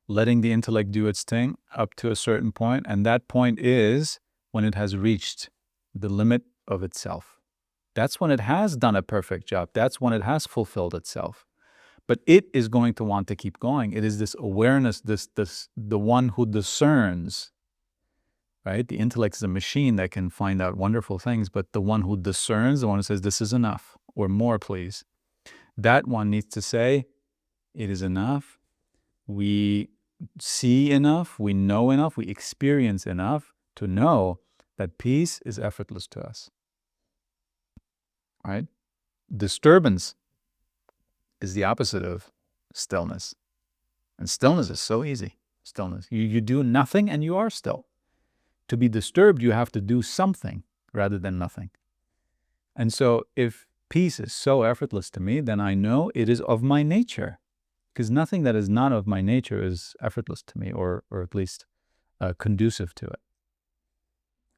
letting the intellect do its thing up to a certain point. And that point is when it has reached the limit of itself. That's when it has done a perfect job. That's when it has fulfilled itself. But it is going to want to keep going. It is this awareness, the one who discerns, right? The intellect is a machine that can find out wonderful things, but the one who discerns, the one who says, this is enough, or more, please. That one needs to say, it is enough. We see enough, we know enough, we experience enough to know that peace is effortless to us. Right? Disturbance is the opposite of stillness. And stillness is so easy. Stillness. You do nothing and you are still. To be disturbed, you have to do something rather than nothing. And so if peace is so effortless to me, then I know it is of my nature. Because nothing that is not of my nature is effortless to me, or at least conducive to it.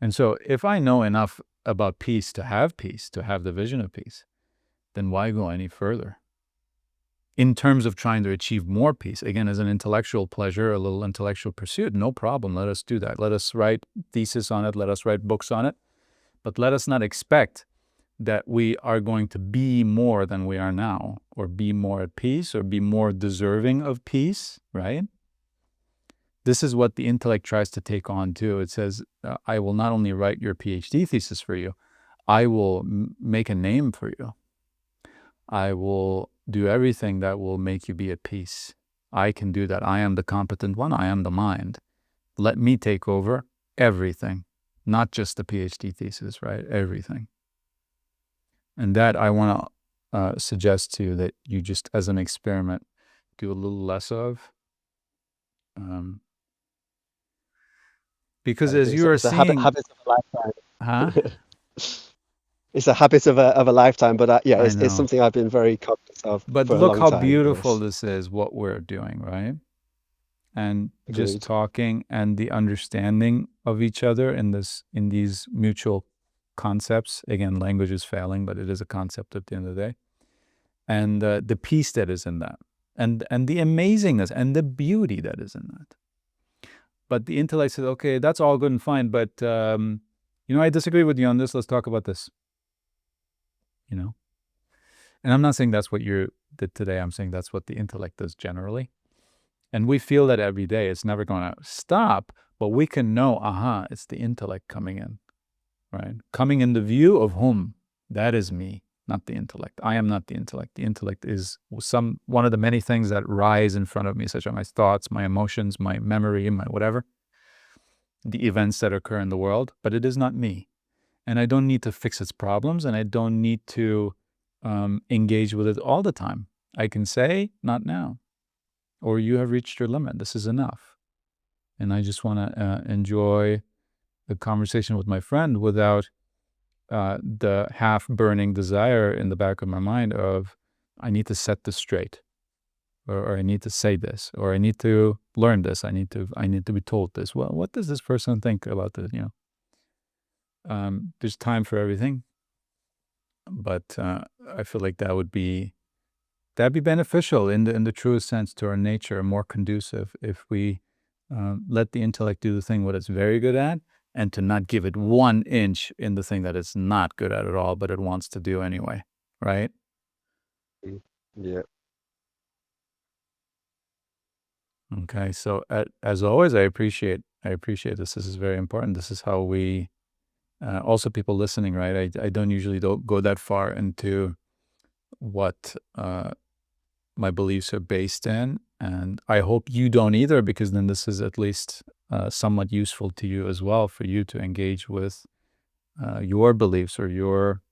And so if I know enough about peace, to have the vision of peace, then why go any further? In terms of trying to achieve more peace, again, as an intellectual pleasure, a little intellectual pursuit, no problem. Let us do that. Let us write thesis on it. Let us write books on it. But let us not expect that we are going to be more than we are now, or be more at peace, or be more deserving of peace, right? This is what the intellect tries to take on too. It says, I will not only write your PhD thesis for you, I will make a name for you. I will do everything that will make you be at peace. I can do that. I am the competent one. I am the mind. Let me take over everything, not just the PhD thesis, right? Everything. And that I want to suggest to you that you just, as an experiment, do a little less of, Because as you are It's a habit, seeing, habit of a huh? lifetime. It's a habit of a lifetime, but yeah, I it's know. something I've been very cognizant of But for a look long how time, beautiful Lewis. this is, what we're doing, right? And just Agreed. talking and the understanding of each other in these mutual concepts. Again, language is failing, but it is a concept at the end of the day. And the peace that is in that, and the amazingness and the beauty that is in that. But the intellect says, okay, that's all good and fine, but I disagree with you on this. Let's talk about this. And I'm not saying that's what you did today. I'm saying that's what the intellect does generally. And we feel that every day. It's never going to stop, but we can know, it's the intellect coming in, right? Coming in the view of whom? That is me, not the intellect. I am not the intellect. The intellect is one of the many things that rise in front of me, such as my thoughts, my emotions, my memory, my whatever, the events that occur in the world, but it is not me. And I don't need to fix its problems, and I don't need to engage with it all the time. I can say, not now, or you have reached your limit. This is enough. And I just want to enjoy the conversation with my friend without the half burning desire in the back of my mind of, I need to set this straight, or I need to say this, or I need to learn this. I need to be told this. Well, what does this person think about this? There's time for everything, but I feel like that'd be beneficial in the truest sense to our nature, more conducive if we let the intellect do the thing what it's very good at, and to not give it 1 inch in the thing that it's not good at all, but it wants to do anyway, right? Mm. Yeah. Okay, so as always, I appreciate this. This is very important. This is how we also people listening, right? I don't usually don't go that far into what my beliefs are based in, and I hope you don't either, because then this is at least somewhat useful to you as well, for you to engage with your beliefs or your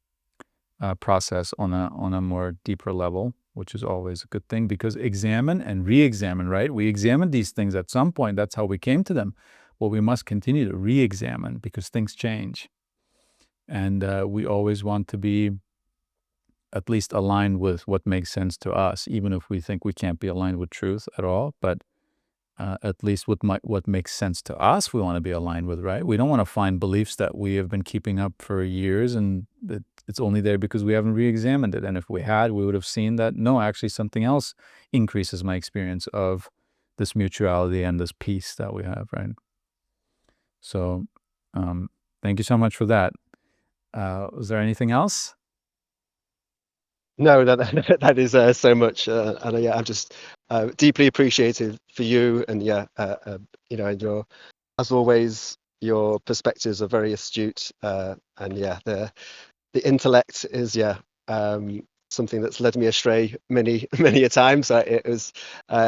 process on a more deeper level, which is always a good thing, because examine and re-examine, right? We examined these things at some point. That's how we came to them. Well, we must continue to re-examine, because things change, and we always want to be at least aligned with what makes sense to us, even if we think we can't be aligned with truth at all. But at least what makes sense to us, we want to be aligned with, right? We don't want to find beliefs that we have been keeping up for years, and it's only there because we haven't re-examined it. And if we had, we would have seen that, no, actually something else increases my experience of this mutuality and this peace that we have, right? So thank you so much for that. Was there anything else? No, that is so much, and yeah, I'm just deeply appreciative for you, and yeah, and as always, your perspectives are very astute, and yeah, the intellect is something that's led me astray many many a time. So it was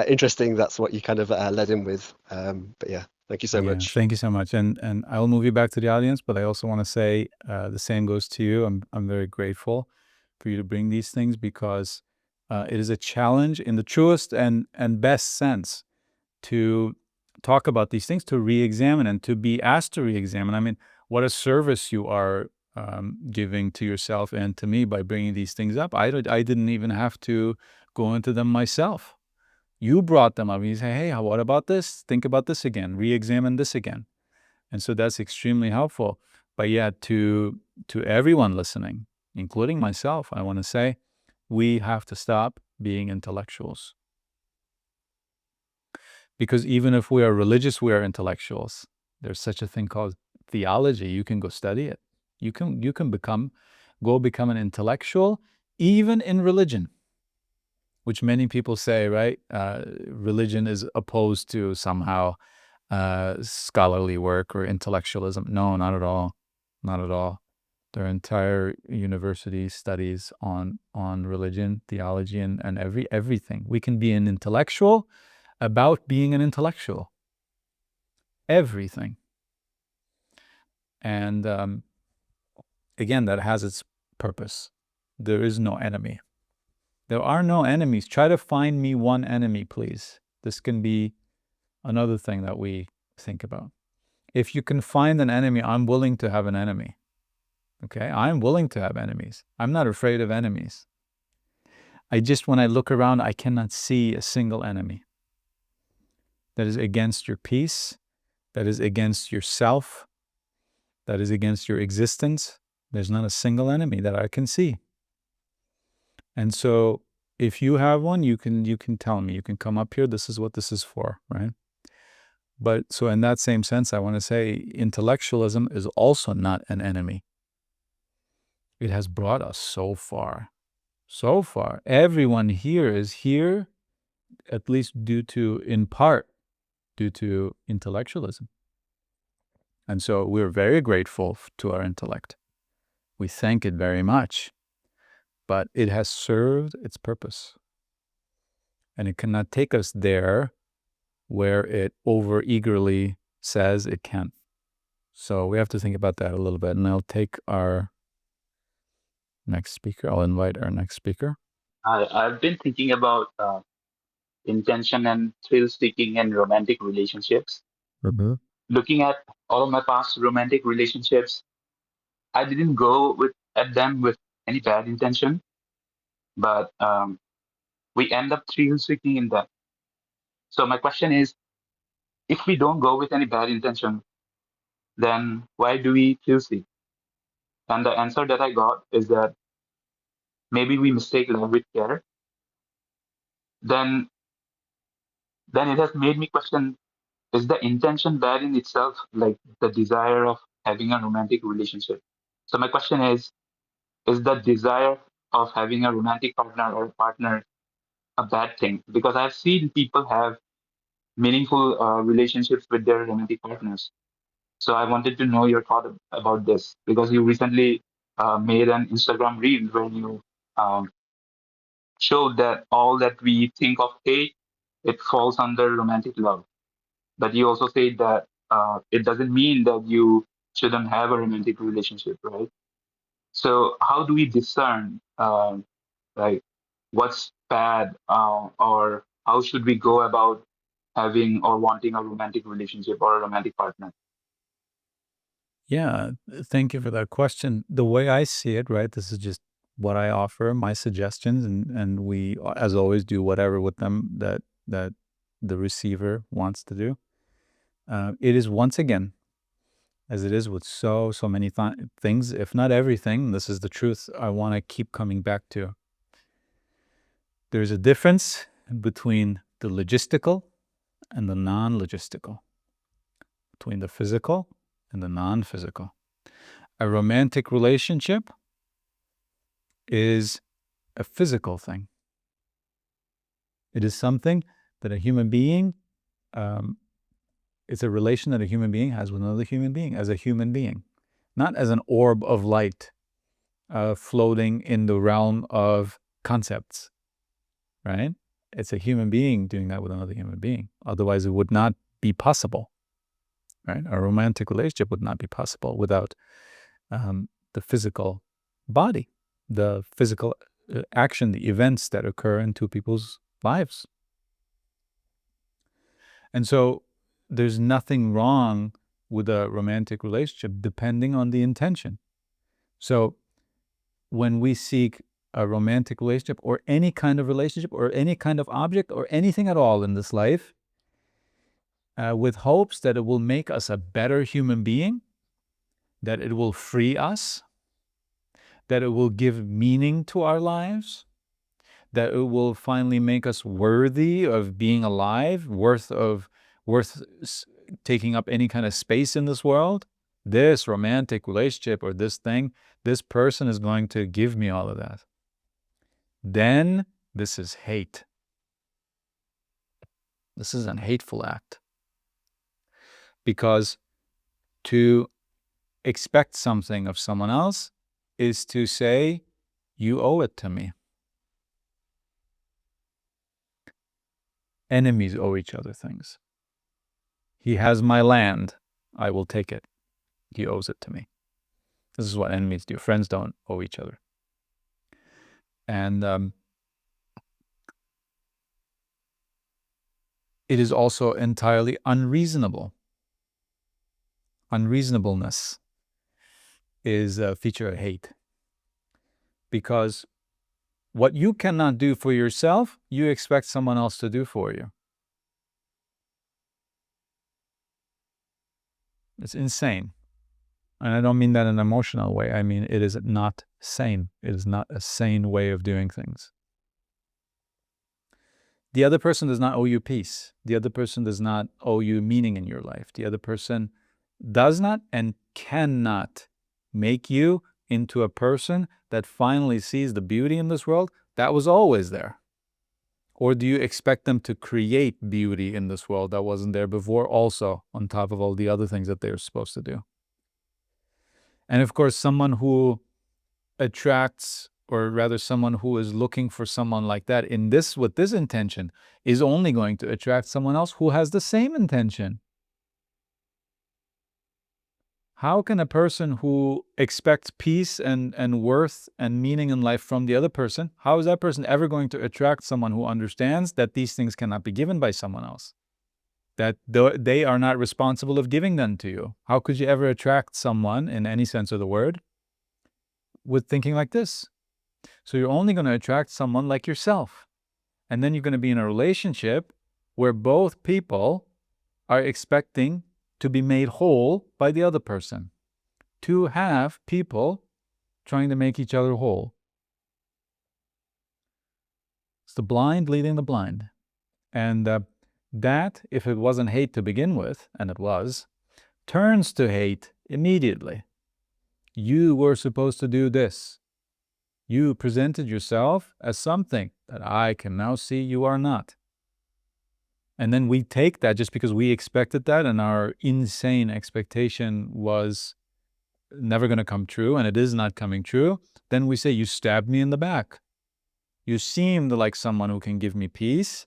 interesting. That's what you kind of led in with. But yeah, thank you so Yeah, much. thank you so much. And I will move you back to the audience, but I also want to say the same goes to you. I'm very grateful for you to bring these things, because it is a challenge in the truest and best sense to talk about these things, to re-examine and to be asked to re-examine. I mean, what a service you are giving to yourself and to me by bringing these things up. I didn't even have to go into them myself. You brought them up. You say, hey, what about this? Think about this again. Re-examine this again. And so that's extremely helpful. But yeah, to everyone listening, including myself, I want to say, we have to stop being intellectuals. Because even if we are religious, we are intellectuals. There's such a thing called theology. You can go study it. You can become an intellectual, even in religion, which many people say, right? Religion is opposed to somehow scholarly work or intellectualism. No, not at all. Not at all. Their entire university studies on religion, theology, and everything. We can be an intellectual about being an intellectual. Everything. And again, that has its purpose. There is no enemy. There are no enemies. Try to find me one enemy, please. This can be another thing that we think about. If you can find an enemy, I'm willing to have an enemy. Okay, I'm willing to have enemies. I'm not afraid of enemies. When I look around, I cannot see a single enemy that is against your peace, that is against yourself, that is against your existence. There's not a single enemy that I can see. And so if you have one, you can tell me. You can come up here. This is what this is for, right? But so in that same sense, I want to say intellectualism is also not an enemy. It has brought us so far. So far. Everyone here is here, at least in part, due to intellectualism. And so we're very grateful to our intellect. We thank it very much. But it has served its purpose. And it cannot take us there where it over-eagerly says it can. So we have to think about that a little bit. And I'll take our next speaker. I'll invite our next speaker. I've been thinking about intention and thrill-seeking and romantic relationships. Mm-hmm. Looking at all of my past romantic relationships, I didn't go at them with any bad intention, but we end up thrill-seeking in them. So my question is, if we don't go with any bad intention, then why do we thrill-seek? And the answer that I got is that maybe we mistake love with care. Then it has made me question, is the intention bad in itself, like the desire of having a romantic relationship? So my question is the desire of having a romantic partner or partner a bad thing? Because I've seen people have meaningful relationships with their romantic partners. So I wanted to know your thought about this, because you recently made an Instagram reel where you um, showed that all that we think of hate, it falls under romantic love. But you also said that it doesn't mean that you shouldn't have a romantic relationship, right? So how do we discern like what's bad, or how should we go about having or wanting a romantic relationship or a romantic partner? Yeah, thank you for that question. The way I see it, right, this is just what I offer, my suggestions, and we, as always, do whatever with them that the receiver wants to do. It is, once again, as it is with so many things, if not everything, this is the truth I want to keep coming back to. There's a difference between the logistical and the non-logistical, between the physical and the non-physical. A romantic relationship is a physical thing. It is something that a human being, it's a relation that a human being has with another human being, as a human being, not as an orb of light floating in the realm of concepts, right? It's a human being doing that with another human being. Otherwise, it would not be possible, right? A romantic relationship would not be possible without the physical body, the physical action, the events that occur in two people's lives. And so there's nothing wrong with a romantic relationship depending on the intention. So when we seek a romantic relationship or any kind of relationship or any kind of object or anything at all in this life, with hopes that it will make us a better human being, that it will free us, that it will give meaning to our lives, that it will finally make us worthy of being alive, worth taking up any kind of space in this world, this romantic relationship or this thing, this person is going to give me all of that. Then this is hate. This is a hateful act. Because to expect something of someone else is to say, you owe it to me. Enemies owe each other things. He has my land, I will take it. He owes it to me. This is what enemies do. Friends don't owe each other. And it is also entirely unreasonable. Unreasonableness is a feature of hate. Because what you cannot do for yourself, you expect someone else to do for you. It's insane. And I don't mean that in an emotional way. I mean, it is not sane. It is not a sane way of doing things. The other person does not owe you peace. The other person does not owe you meaning in your life. The other person does not and cannot make you into a person that finally sees the beauty in this world that was always there. Or do you expect them to create beauty in this world that wasn't there before also, on top of all the other things that they're supposed to do? And of course, someone who attracts, or rather someone who is looking for someone like that with this intention, is only going to attract someone else who has the same intention. How can a person who expects peace and worth and meaning in life from the other person, how is that person ever going to attract someone who understands that these things cannot be given by someone else? That they are not responsible of giving them to you? How could you ever attract someone, in any sense of the word, with thinking like this? So you're only going to attract someone like yourself. And then you're going to be in a relationship where both people are expecting to be made whole by the other person. To have people trying to make each other whole. It's the blind leading the blind. And that, if it wasn't hate to begin with, and it was, turns to hate immediately. You were supposed to do this. You presented yourself as something that I can now see you are not. And then we take that just because we expected that, and our insane expectation was never going to come true, and it is not coming true. Then we say, you stabbed me in the back. You seemed like someone who can give me peace,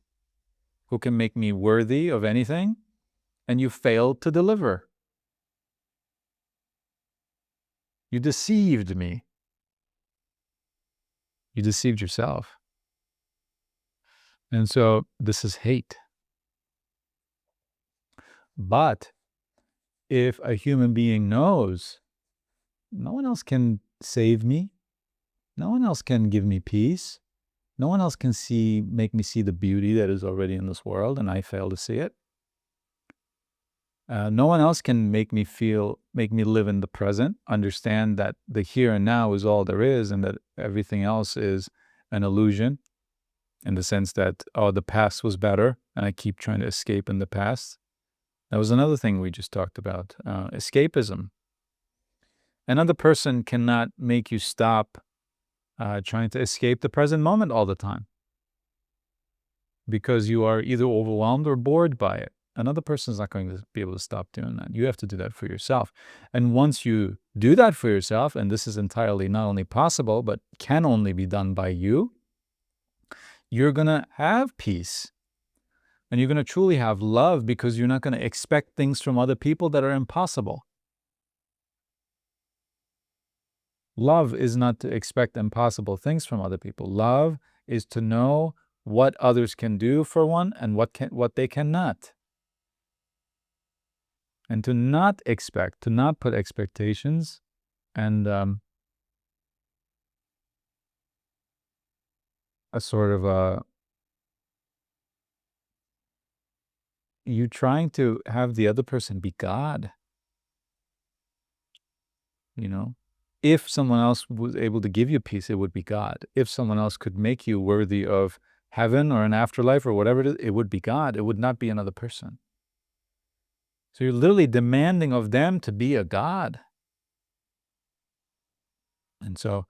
who can make me worthy of anything, and you failed to deliver. You deceived me. You deceived yourself. And so this is hate. But if a human being knows, no one else can save me, no one else can give me peace, no one else can make me see the beauty that is already in this world, and I fail to see it. No one else can make me live in the present, understand that the here and now is all there is, and that everything else is an illusion, in the sense that, oh, the past was better, and I keep trying to escape in the past. That was another thing we just talked about, escapism. Another person cannot make you stop trying to escape the present moment all the time, because you are either overwhelmed or bored by it. Another person is not going to be able to stop doing that. You have to do that for yourself. And once you do that for yourself, and this is entirely not only possible, but can only be done by you, you're going to have peace. And you're going to truly have love, because you're not going to expect things from other people that are impossible. Love is not to expect impossible things from other people. Love is to know what others can do for one and what they cannot. And to not expect, to not put expectations, and a sort of you trying to have the other person be God. If someone else was able to give you peace, it would be God. If someone else could make you worthy of heaven or an afterlife or whatever it is, it would be God. It would not be another person. So you're literally demanding of them to be a God. And so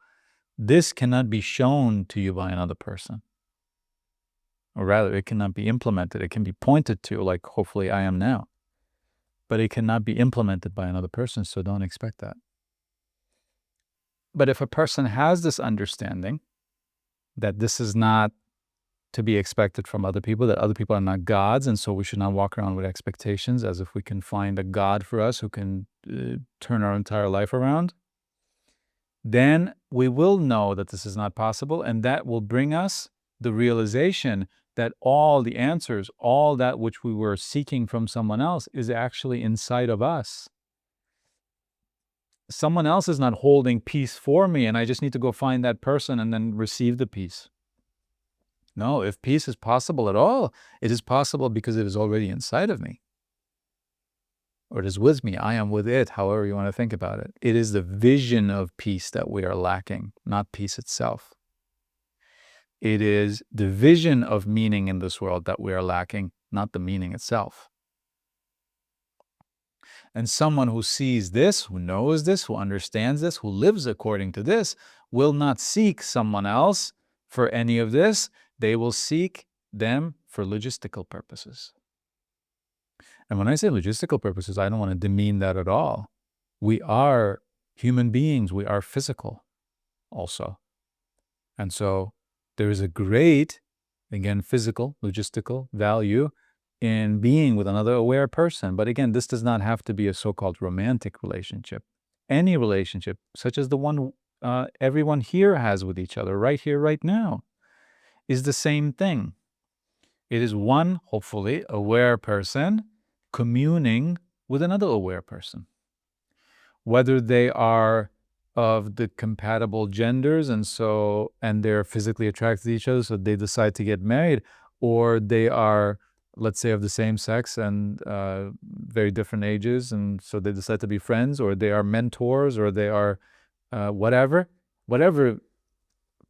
this cannot be shown to you by another person. Or rather, it cannot be implemented. It can be pointed to, like hopefully I am now. But it cannot be implemented by another person, so don't expect that. But if a person has this understanding that this is not to be expected from other people, that other people are not gods, and so we should not walk around with expectations as if we can find a God for us who can turn our entire life around, then we will know that this is not possible, and that will bring us the realization that all the answers, all that which we were seeking from someone else is actually inside of us. Someone else is not holding peace for me, and I just need to go find that person and then receive the peace. No, if peace is possible at all, it is possible because it is already inside of me. Or it is with me. I am with it, however you want to think about it. It is the vision of peace that we are lacking, not peace itself. It is the vision of meaning in this world that we are lacking, not the meaning itself. And someone who sees this, who knows this, who understands this, who lives according to this, will not seek someone else for any of this. They will seek them for logistical purposes. And when I say logistical purposes, I don't want to demean that at all. We are human beings. We are physical also. And so there is a great, again, physical, logistical value in being with another aware person. But again, this does not have to be a so-called romantic relationship. Any relationship, such as the one everyone here has with each other, right here, right now, is the same thing. It is one, hopefully, aware person communing with another aware person. Whether they are of the compatible genders and they're physically attracted to each other, so they decide to get married, or they are, let's say, of the same sex and very different ages, and so they decide to be friends, or they are mentors, or they are whatever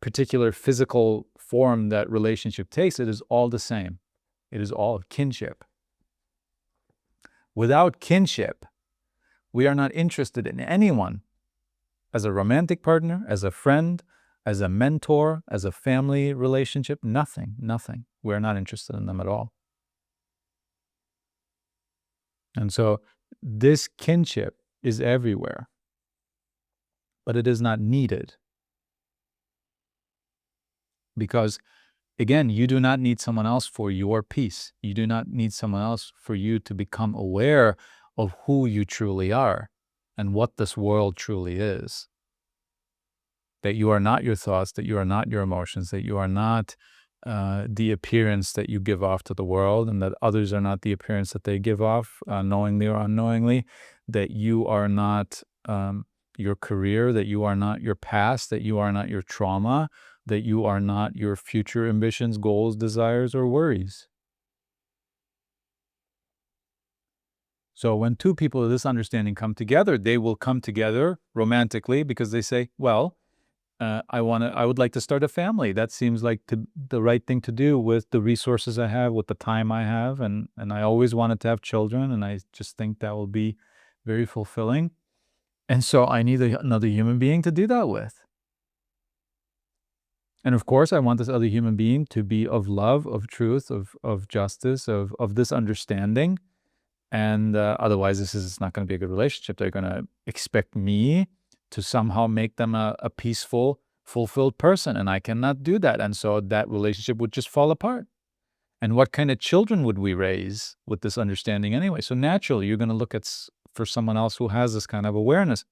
particular physical form that relationship takes, it is all the same. It is all kinship. Without kinship, we are not interested in anyone as a romantic partner, as a friend, as a mentor, as a family relationship. Nothing. We are not interested in them at all. And so this kinship is everywhere, but it is not needed. Because, again, you do not need someone else for your peace. You do not need someone else for you to become aware of who you truly are and what this world truly is. That you are not your thoughts, that you are not your emotions, that you are not the appearance that you give off to the world, and that others are not the appearance that they give off, knowingly or unknowingly, that you are not your career, that you are not your past, that you are not your trauma, that you are not your future ambitions, goals, desires, or worries. So when two people of this understanding come together, they will come together romantically because they say, well, I would like to start a family. That seems like the right thing to do with the resources I have, with the time I have, and I always wanted to have children, and I just think that will be very fulfilling. And so I need another human being to do that with. And of course, I want this other human being to be of love, of truth, of justice, of this understanding. And otherwise, this is not going to be a good relationship. They're going to expect me to somehow make them a peaceful, fulfilled person. And I cannot do that. And so that relationship would just fall apart. And what kind of children would we raise with this understanding anyway? So naturally, you're going to look for someone else who has this kind of awareness.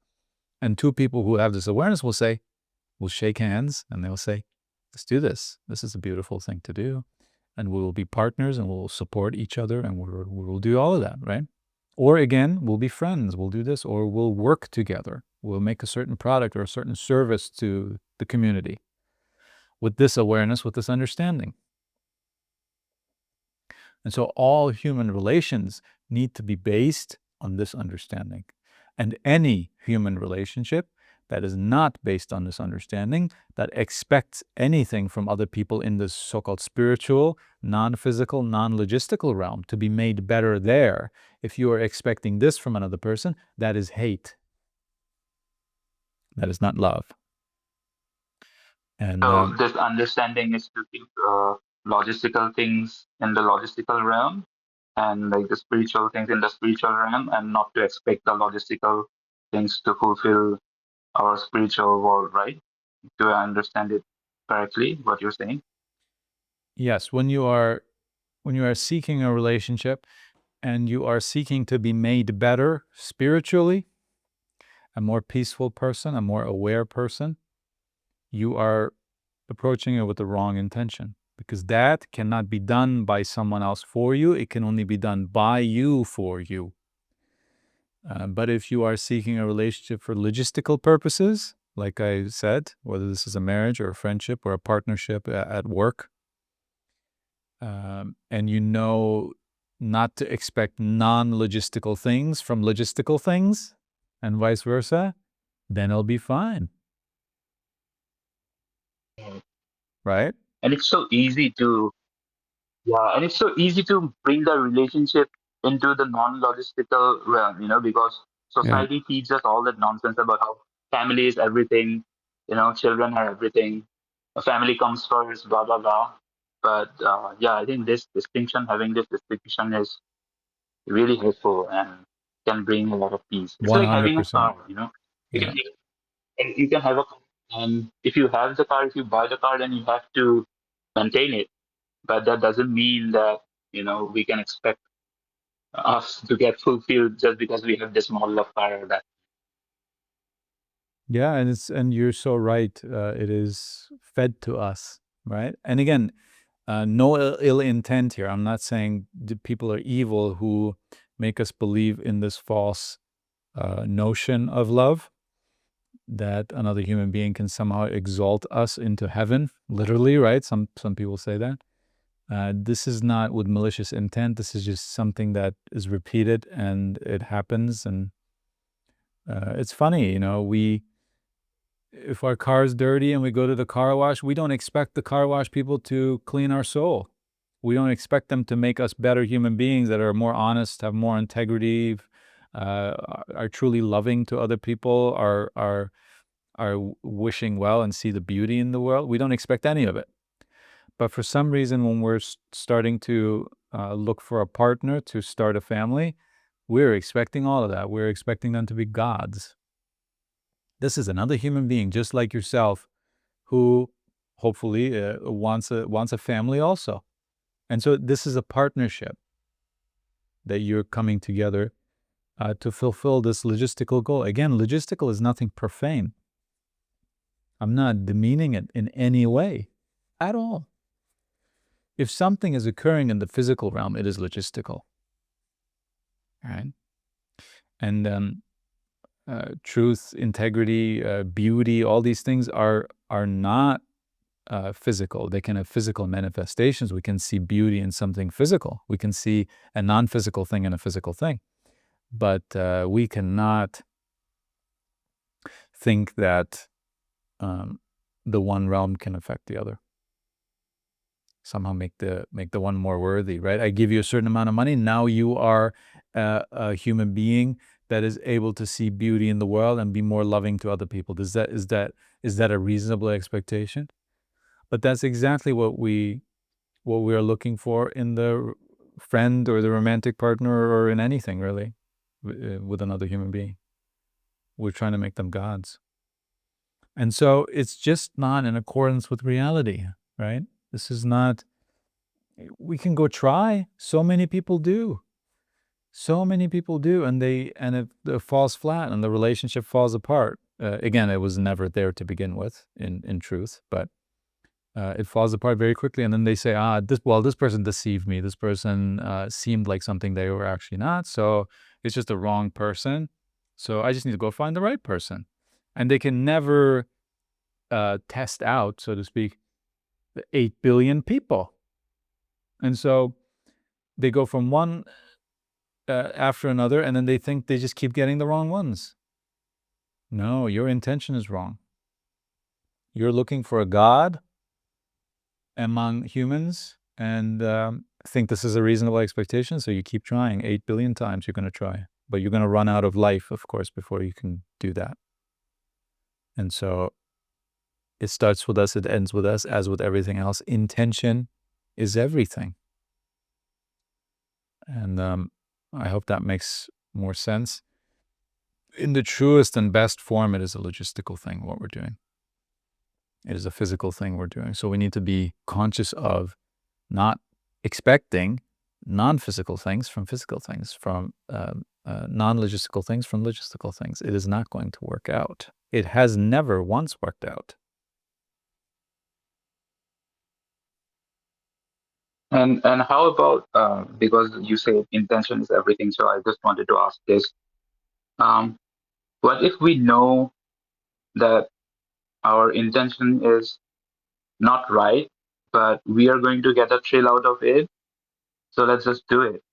And two people who have this awareness will shake hands and they'll say, let's do this. This is a beautiful thing to do. And we will be partners and we'll support each other and we'll do all of that, right? Or again, we'll be friends, we'll do this, or we'll work together. We'll make a certain product or a certain service to the community with this awareness, with this understanding. And so all human relations need to be based on this understanding. And any human relationship that is not based on this understanding, that expects anything from other people in this so-called spiritual, non-physical, non-logistical realm to be made better there, if you are expecting this from another person, that is hate. That is not love. And So this understanding is to keep logistical things in the logistical realm and like the spiritual things in the spiritual realm, and not to expect the logistical things to fulfill our spiritual world, right? Do I understand it correctly, what you're saying? yes, when you are seeking a relationship and you are seeking to be made better spiritually, a more peaceful person, a more aware person, you are approaching it with the wrong intention. because that cannot be done by someone else for you. It can only be done by you for you. But if you are seeking a relationship for logistical purposes, like I said, whether this is a marriage or a friendship or a partnership at work, and you know not to expect non-logistical things from logistical things and vice versa, then it'll be fine. Right? And it's so easy to and it's so easy to bring the relationship into the non-logistical realm, because society feeds us all that nonsense about how family is everything, children are everything, a family comes first, blah blah blah. But I think having this distinction is really helpful and can bring a lot of peace. It's like having a 100%. car, Yeah. you can have a car, and if you have the car, if you buy the car, then you have to maintain it. But that doesn't mean that we can expect us to get fulfilled just because we have this model of car or that. Yeah, and you're so right. It is fed to us, right? And again, no ill intent here. I'm not saying the people are evil who make us believe in this false notion of love, that another human being can somehow exalt us into heaven, literally, right? Some people say that. This is not with malicious intent. This is just something that is repeated and it happens. And it's funny, if our car is dirty and we go to the car wash, we don't expect the car wash people to clean our soul. We don't expect them to make us better human beings that are more honest, have more integrity, are truly loving to other people, are wishing well and see the beauty in the world. We don't expect any of it. But for some reason, when we're starting to look for a partner to start a family, we're expecting all of that. We're expecting them to be gods. This is another human being, just like yourself, who hopefully wants a family also. And so this is a partnership that you're coming together to fulfill this logistical goal. Again, logistical is nothing profane. I'm not demeaning it in any way at all. If something is occurring in the physical realm, it is logistical. Right? And truth, integrity, beauty, all these things are not physical. They can have physical manifestations. We can see beauty in something physical. We can see a non-physical thing in a physical thing. But we cannot think that the one realm can affect the other. Somehow make the one more worthy, right? I give you a certain amount of money. Now you are a human being that is able to see beauty in the world and be more loving to other people. Is that a reasonable expectation? But that's exactly what we are looking for in the friend or the romantic partner or in anything really with another human being. We're trying to make them gods. And so it's just not in accordance with reality, right? This is not, we can go try. So many people do. And if it falls flat and the relationship falls apart, again, it was never there to begin with in truth, but it falls apart very quickly. And then they say, this person deceived me. This person seemed like something they were actually not. So it's just the wrong person. So I just need to go find the right person. And they can never test out, so to speak, the 8 billion people. And so they go from one after another, and then they think they just keep getting the wrong ones. No, your intention is wrong. You're looking for a God among humans and think this is a reasonable expectation, so you keep trying. 8 billion times you're going to try. But you're going to run out of life, of course, before you can do that. And so it starts with us, it ends with us, as with everything else. Intention is everything. And I hope that makes more sense. In the truest and best form, it is a logistical thing, what we're doing. It is a physical thing we're doing. So we need to be conscious of not expecting non-physical things from physical things, from non-logistical things from logistical things. It is not going to work out. It has never once worked out. And how about because you say intention is everything, so I just wanted to ask this. Um, what if we know that our intention is not right, but we are going to get a thrill out of it? So let's just do it.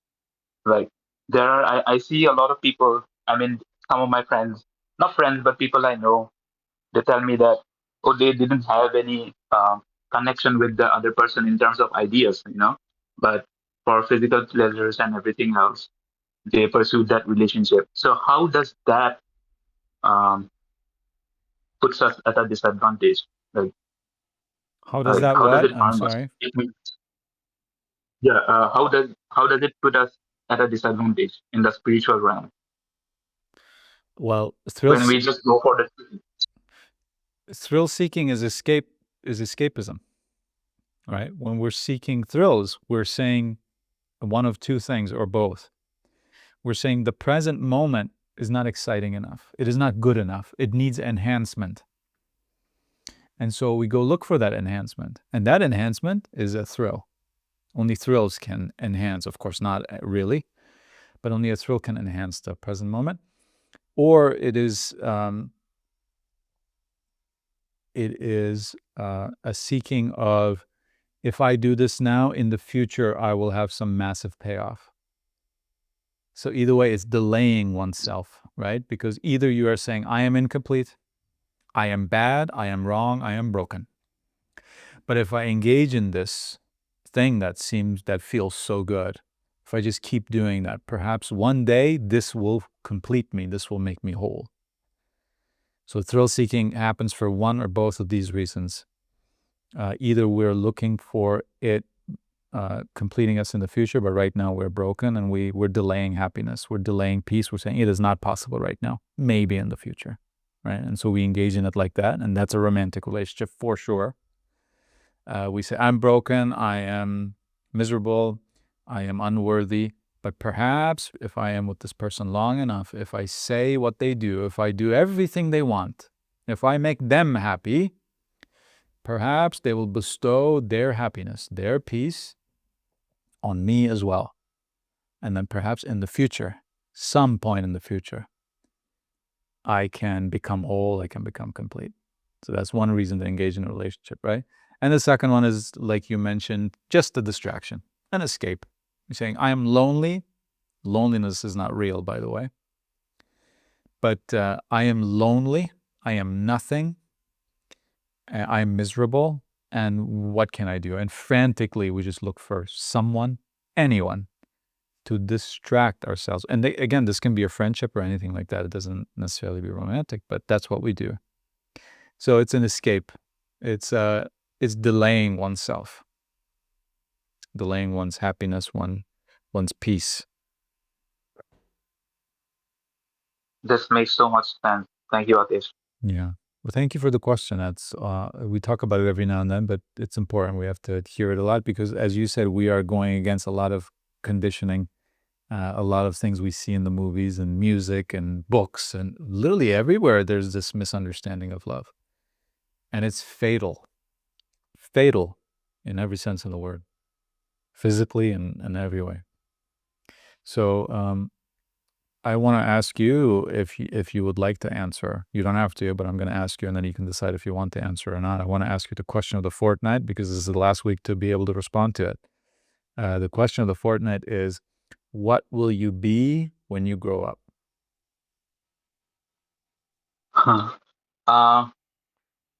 Like I see a lot of people. I mean, some of my friends, not friends, but people I know, they tell me that oh, they didn't have any connection with the other person in terms of ideas, but for physical pleasures and everything else, they pursued that relationship. So how does that um, puts us at a disadvantage? Like, How does that how does what? it I'm harm us? sorry. Yeah, how does it put us at a disadvantage in the spiritual realm Well, when we just go for the thrill seeking is escapism, right? When we're seeking thrills, we're saying one of two things or both. We're saying the present moment is not exciting enough. It is not good enough. It needs enhancement. And so we go look for that enhancement. And that enhancement is a thrill. Only thrills can enhance, of course, not really, but only a thrill can enhance the present moment. Or it is a seeking of, if I do this now, in the future, I will have some massive payoff. So either way, it's delaying oneself, right? Because either you are saying, I am incomplete, I am bad, I am wrong, I am broken. But if I engage in this thing that feels so good, if I just keep doing that, perhaps one day this will complete me, this will make me whole. So thrill seeking happens for one or both of these reasons. Either we're looking for it completing us in the future, but right now we're broken and we're delaying happiness, we're delaying peace, we're saying it is not possible right now, maybe in the future, right? And so we engage in it like that, and that's a romantic relationship for sure. We say, I'm broken, I am miserable, I am unworthy, but perhaps if I am with this person long enough, if I say what they do, if I do everything they want, if I make them happy, perhaps they will bestow their happiness, their peace on me as well. And then perhaps in the future, some point in the future, I can become whole, I can become complete. So that's one reason to engage in a relationship, right? And the second one is, like you mentioned, just a distraction, an escape. You're saying, I am lonely. Loneliness is not real, by the way. But I am lonely. I am nothing. I am miserable. And what can I do? And frantically, we just look for someone, anyone, to distract ourselves. And again, this can be a friendship or anything like that. It doesn't necessarily be romantic, but that's what we do. So it's an escape. It's delaying oneself, delaying one's happiness, one's peace. This makes so much sense. Thank you, Atish. Yeah. Well, thank you for the question. That's we talk about it every now and then, but it's important. We have to hear it a lot because, as you said, we are going against a lot of conditioning, a lot of things we see in the movies and music and books and literally everywhere. There's this misunderstanding of love, and it's fatal in every sense of the word, physically and every way. So I want to ask you if you would like to answer. You don't have to, but I'm going to ask you, and then you can decide if you want to answer or not. I want to ask you the question of the fortnight because this is the last week to be able to respond to it. The question of the fortnight is, what will you be when you grow up?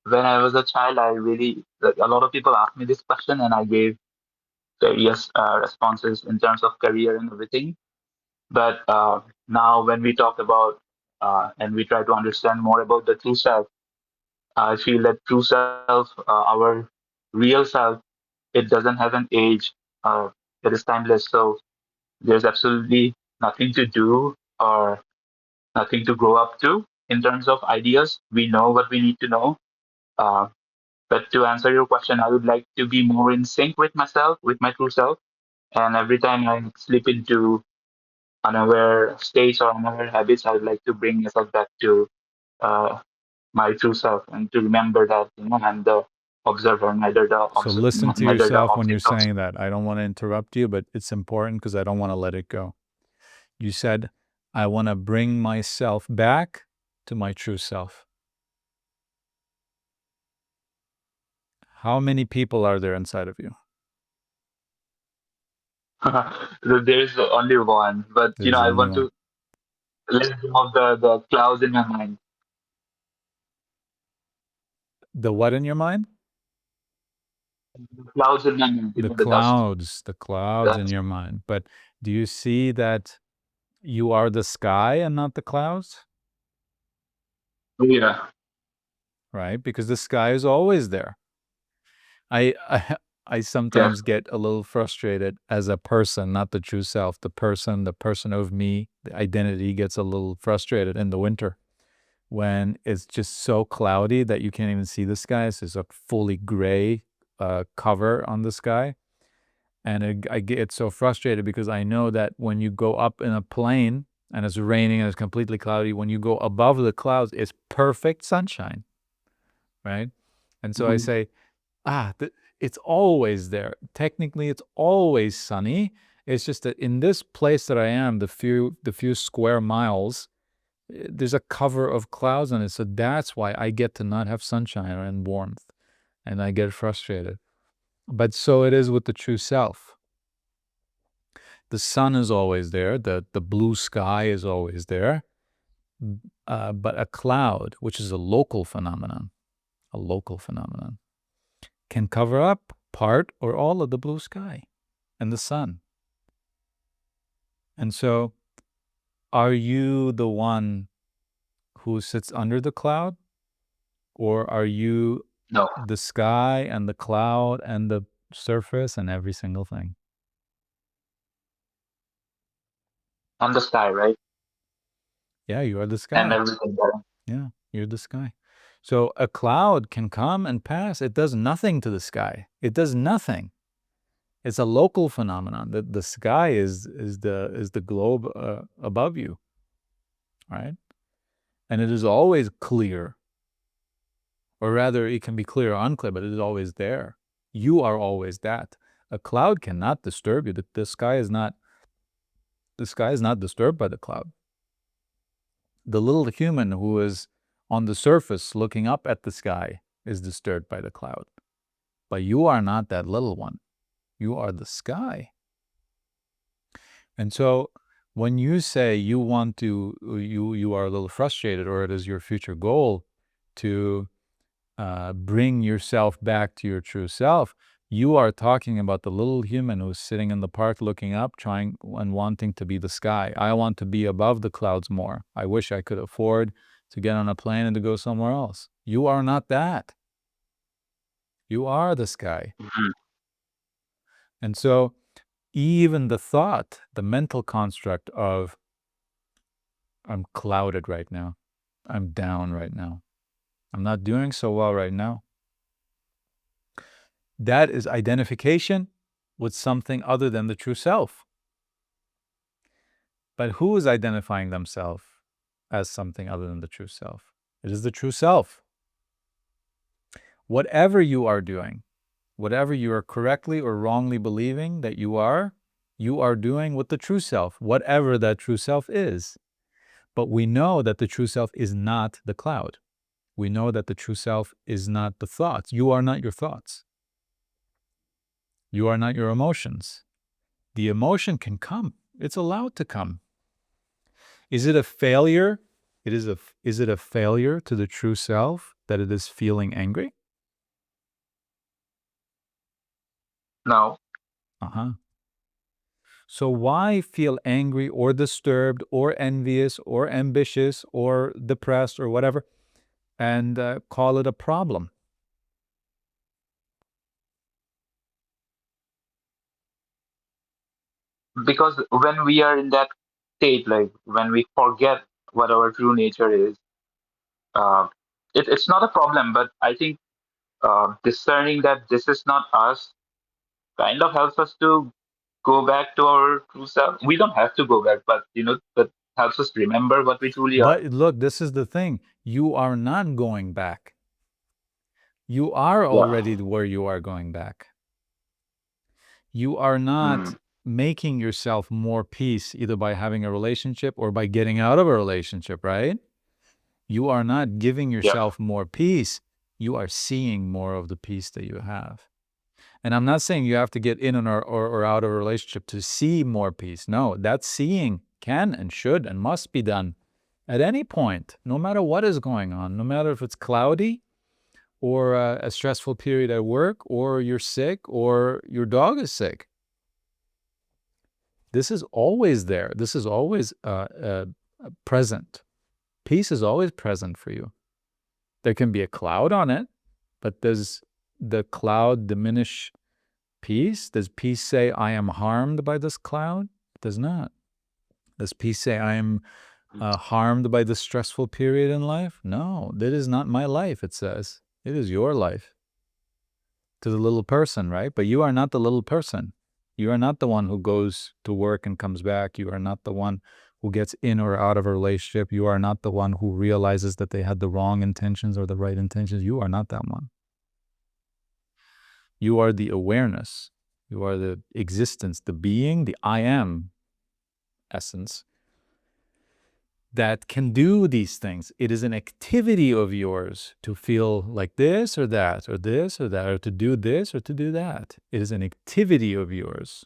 When I was a child, a lot of people asked me this question, and I gave various responses in terms of career and everything. But now, when we talk about and we try to understand more about the true self, I feel that true self, our real self, it doesn't have an age. It is timeless. So there's absolutely nothing to do or nothing to grow up to in terms of ideas. We know what we need to know. Uh, but to answer your question, I would like to be more in sync with myself, with my true self. And every time I slip into unaware states or unaware habits, I would like to bring myself back to uh, my true self and to remember that I'm the observer, So listen to neither the yourself when object you're of. saying that. I don't want to interrupt you, but it's important because I don't want to let it go. You said, I want to bring myself back to my true self. How many people are there inside of you? There's only one, but There's I only want one. to let go of the clouds in my mind. The what in your mind? Clouds in my mind, The the dust. clouds in Dust. your mind. But do you see that you are the sky and not the clouds? Yeah. Right? Because the sky is always there. I sometimes Yes. get a little frustrated as a person, not the true self. The person of me, the identity gets a little frustrated in the winter when it's just so cloudy that you can't even see the sky. It's just a fully gray cover on the sky. And I get so frustrated because I know that when you go up in a plane and it's raining and it's completely cloudy, when you go above the clouds, it's perfect sunshine, right? And so I Mhm. say, it's always there. Technically, it's always sunny. It's just that in this place that I am, the few square miles, there's a cover of clouds on it. So that's why I get to not have sunshine and warmth, and I get frustrated. But so it is with the true self. The sun is always there. The blue sky is always there. But a cloud, which is a local phenomenon, can cover up part or all of the blue sky and the sun. And so, are you the one who sits under the cloud, or are you No. the sky and the cloud and the surface and every single thing? And the sky, right? Yeah, you are the And sky. everything there. Yeah, you're the sky. So a cloud can come and pass. It does nothing to the sky. It does nothing. It's a local phenomenon. The sky is the globe above you, right? And it is always clear, or rather, it can be clear or unclear, but it is always there. You are always that. A cloud cannot disturb you. The sky is not disturbed by the cloud. The little human who is on the surface looking up at the sky is disturbed by the cloud. But you are not that little one. You are the sky. And so when you say you are a little frustrated, or it is your future goal to bring yourself back to your true self, you are talking about the little human who's sitting in the park looking up, trying and wanting to be the sky. I want to be above the clouds more. I wish I could afford to get on a plane and to go somewhere else. You are not that. You are the sky. Mhm. And so even the thought, the mental construct of, I'm clouded right now, I'm down right now, I'm not doing so well right now, that is identification with something other than the true self. But who is identifying themselves as something other than the true self? It is the true self. Whatever you are doing, whatever you are correctly or wrongly believing that you are doing with the true self, whatever that true self is. But we know that the true self is not the cloud. We know that the true self is not the thoughts. You are not your thoughts. You are not your emotions. The emotion can come. It's allowed to come. Is it a failure? Is it a failure to the true self that it is feeling angry? No. Uh-huh. So why feel angry or disturbed or envious or ambitious or depressed or whatever and call it a problem? Because when we are in that state, like when we forget what our true nature is, uh, it's not a problem. But I think discerning that this is not us kind of helps us to go back to our true self. We don't have to go back, but that helps us remember what we truly are. But look, this is the thing. You are not going back. You are Yeah. already where you are going back. You are not making yourself more peace either by having a relationship or by getting out of a relationship, right? You are not giving Yeah. yourself more peace. You are seeing more of the peace that you have. And I'm not saying you have to get in or out of a relationship to see more peace. No, that seeing can and should and must be done at any point, no matter what is going on, no matter if it's cloudy or a stressful period at work or you're sick or your dog is sick. This is always there. This is always present. Peace is always present for you. There can be a cloud on it, but does the cloud diminish peace? Does peace say, I am harmed by this cloud? It does not. Does peace say, I am harmed by this stressful period in life? No, that is not my life, it says. It is your life. To the little person, right? But you are not the little person. You are not the one who goes to work and comes back. You are not the one who gets in or out of a relationship. You are not the one who realizes that they had the wrong intentions or the right intentions. You are not that one. You are the awareness. You are the existence, the being, the I am essence that can do these things. It is an activity of yours to feel like this or that, or this or that, or to do this or to do that. It is an activity of yours.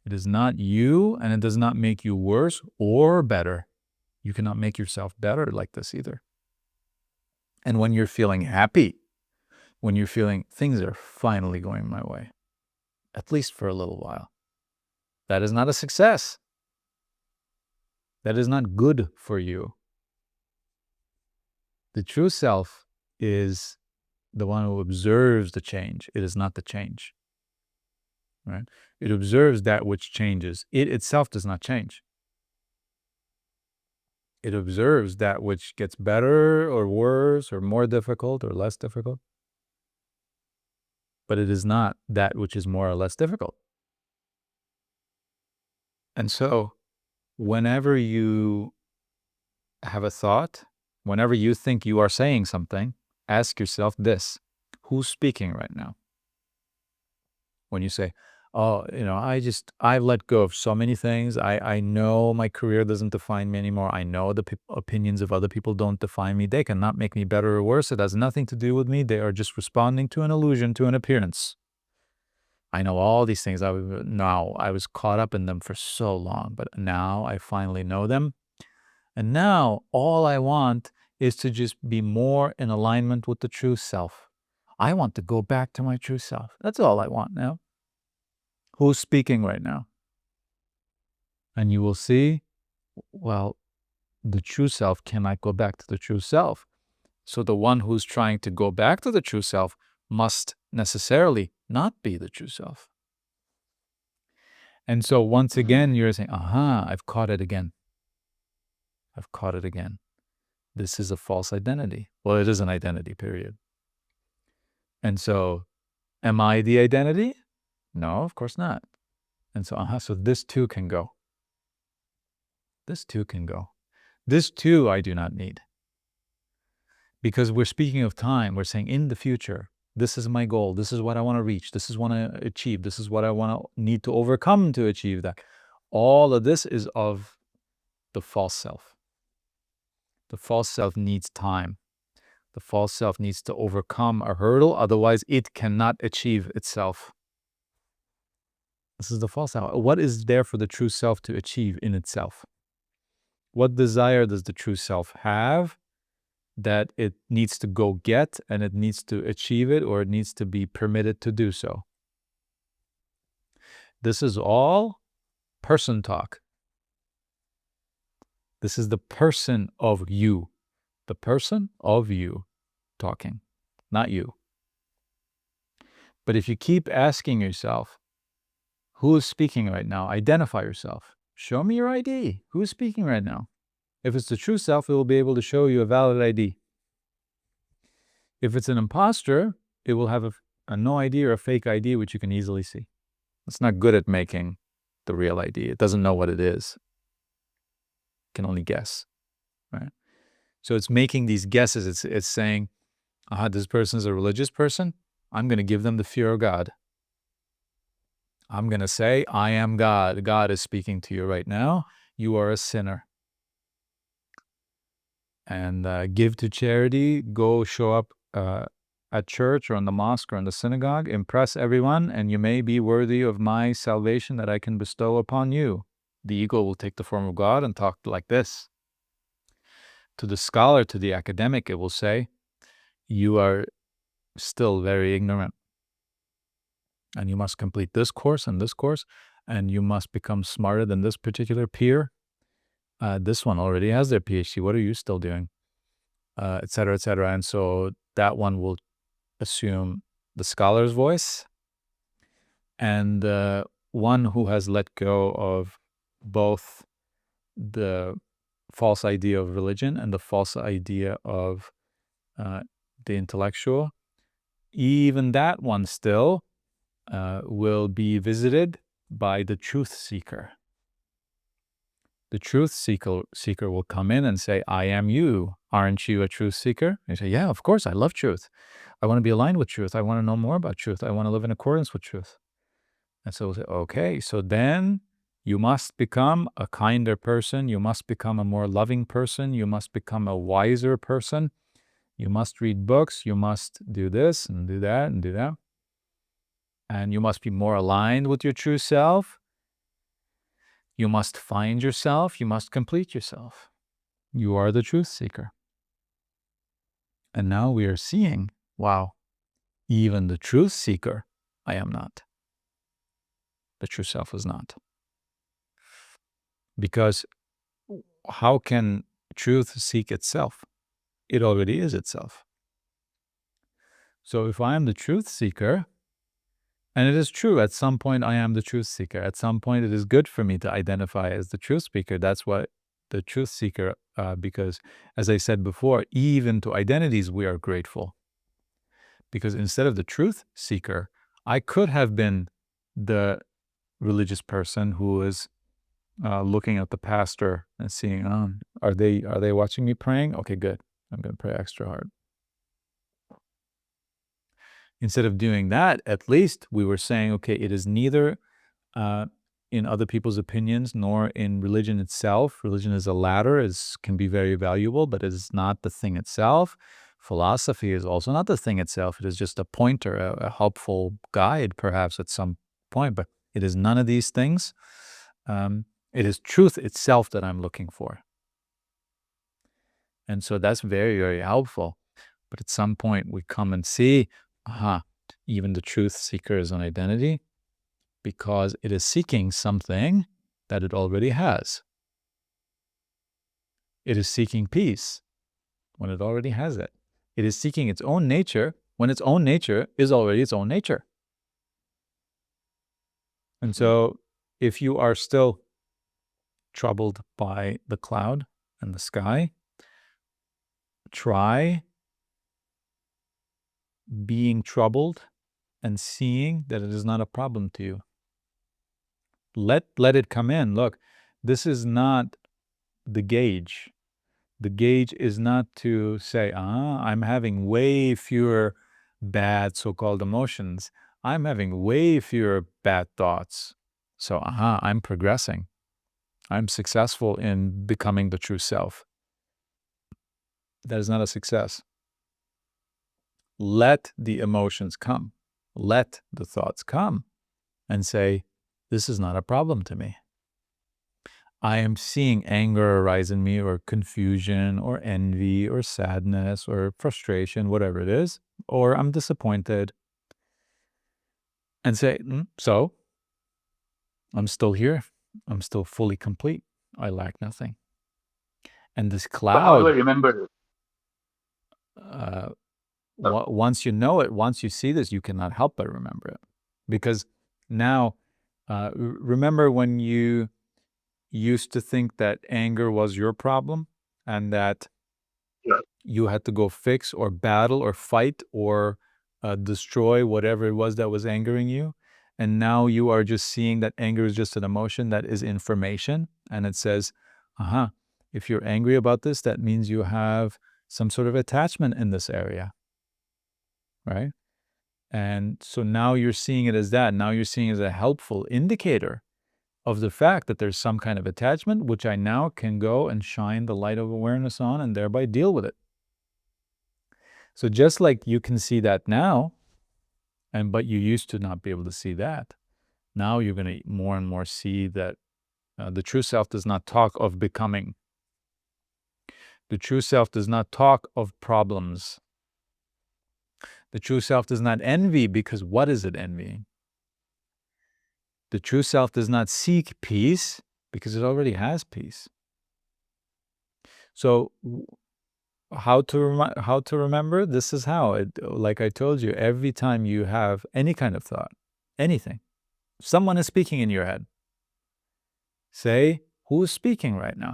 It is not you, and it does not make you worse or better. You cannot make yourself better like this either. And when you're feeling happy, when you're feeling things are finally going my way, at least for a little while, that is not a success. That is not good for you. The true self is the one who observes the change. It is not the change. Right? It observes that which changes. It itself does not change. It observes that which gets better or worse or more difficult or less difficult. But it is not that which is more or less difficult. And so, whenever you have a thought, whenever you think you are saying something, ask yourself this: who's speaking right now? When you say, oh, I've let go of so many things. I know my career doesn't define me anymore. I know the opinions of other people don't define me. They cannot make me better or worse. It has nothing to do with me. They are just responding to an illusion, to an appearance. I know all these things. I was caught up in them for so long, but now I finally know them. And now all I want is to just be more in alignment with the true self. I want to go back to my true self. That's all I want now. Who's speaking right now? And you will see, well, the true self cannot go back to the true self. So the one who's trying to go back to the true self must necessarily not be the true self. And so once again, you're saying, I've caught it again. I've caught it again. This is a false identity. Well, it is an identity, period. And so, am I the identity? No, of course not. And so, so this too can go. This too can go. This too I do not need. Because we're speaking of time, we're saying in the future, this is my goal, this is what I want to reach, this is what I want to achieve, this is what I need to overcome to achieve that. All of this is of the false self. The false self needs time. The false self needs to overcome a hurdle, otherwise it cannot achieve itself. This is the false self. What is there for the true self to achieve in itself? What desire does the true self have that it needs to go get and it needs to achieve it, or it needs to be permitted to do so? This is all person talk. This is the person of you. The person of you talking, not you. But if you keep asking yourself, who is speaking right now? Identify yourself. Show me your ID. Who is speaking right now? If it's the true self, it will be able to show you a valid ID. If it's an imposter, it will have a no ID or a fake ID, which you can easily see. It's not good at making the real ID. It doesn't know what it is. It can only guess, right? So it's making these guesses. It's saying, this person is a religious person. I'm going to give them the fear of God. I'm going to say, I am God. God is speaking to you right now. You are a sinner. And give to charity. Go show up at church or in the mosque or in the synagogue. Impress everyone, and you may be worthy of my salvation that I can bestow upon you. The ego will take the form of God and talk like this. To the scholar, to the academic, it will say, you are still very ignorant. And you must complete this course and this course, and you must become smarter than this particular peer. This one already has their PhD. What are you still doing? Et cetera, et cetera. And so that one will assume the scholar's voice. And one who has let go of both the false idea of religion and the false idea of the intellectual, even that one still will be visited by the truth seeker. The truth seeker will come in and say, I am you. Aren't you a truth seeker? And you say, yeah, of course, I love truth. I want to be aligned with truth. I want to know more about truth. I want to live in accordance with truth. And so we'll say, okay, so then you must become a kinder person. You must become a more loving person. You must become a wiser person. You must read books. You must do this and do that and do that. And you must be more aligned with your true self. You must find yourself. You must complete yourself. You are the truth seeker. And now we are seeing, wow, even the truth seeker, I am not. The true self is not. Because how can truth seek itself? It already is itself. So if I am the truth seeker, and it is true, at some point I am the truth seeker. At some point it is good for me to identify as the truth seeker. That's what the truth seeker, because as I said before, even to identities we are grateful. Because instead of the truth seeker, I could have been the religious person who is looking at the pastor and seeing, are they watching me praying? Okay, good. I'm going to pray extra hard. Instead of doing that, at least we were saying, okay, it is neither in other people's opinions nor in religion itself. Religion is a ladder, can be very valuable, but it is not the thing itself. Philosophy is also not the thing itself. It is just a pointer, a helpful guide, perhaps at some point, but it is none of these things. It is truth itself that I'm looking for. And so that's very, very helpful. But at some point we come and see, even the truth seeker is an identity because it is seeking something that it already has. It is seeking peace when it already has it. It is seeking its own nature when its own nature is already its own nature. And so if you are still troubled by the cloud and the sky, try being troubled and seeing that it is not a problem to you. Let it come in. Look, this is not the gauge. The gauge is not to say, I'm having way fewer bad so-called emotions. I'm having way fewer bad thoughts. So, I'm progressing. I'm successful in becoming the true self. That is not a success. Let the emotions come. Let the thoughts come and say, this is not a problem to me. I am seeing anger arise in me, or confusion, or envy, or sadness, or frustration, whatever it is, or I'm disappointed. And say, so I'm still here. I'm still fully complete. I lack nothing. And this cloud. But how do I remember? Once you know it, once you see this, you cannot help but remember it. Because now, remember when you used to think that anger was your problem and that you had to go fix or battle or fight or destroy whatever it was that was angering you. And now you are just seeing that anger is just an emotion that is information. And it says, if you're angry about this, that means you have some sort of attachment in this area. right? And so now you're seeing it as that. Now you're seeing it as a helpful indicator of the fact that there's some kind of attachment, which I now can go and shine the light of awareness on and thereby deal with it. So just like you can see that now, but you used to not be able to see that, now you're going to more and more see that the true self does not talk of becoming. The true self does not talk of problems. The true self does not envy, because what is it envying? The true self does not seek peace, because it already has peace. So how to remember? This is how. Like I told you, every time you have any kind of thought, anything, someone is speaking in your head, say, who is speaking right now?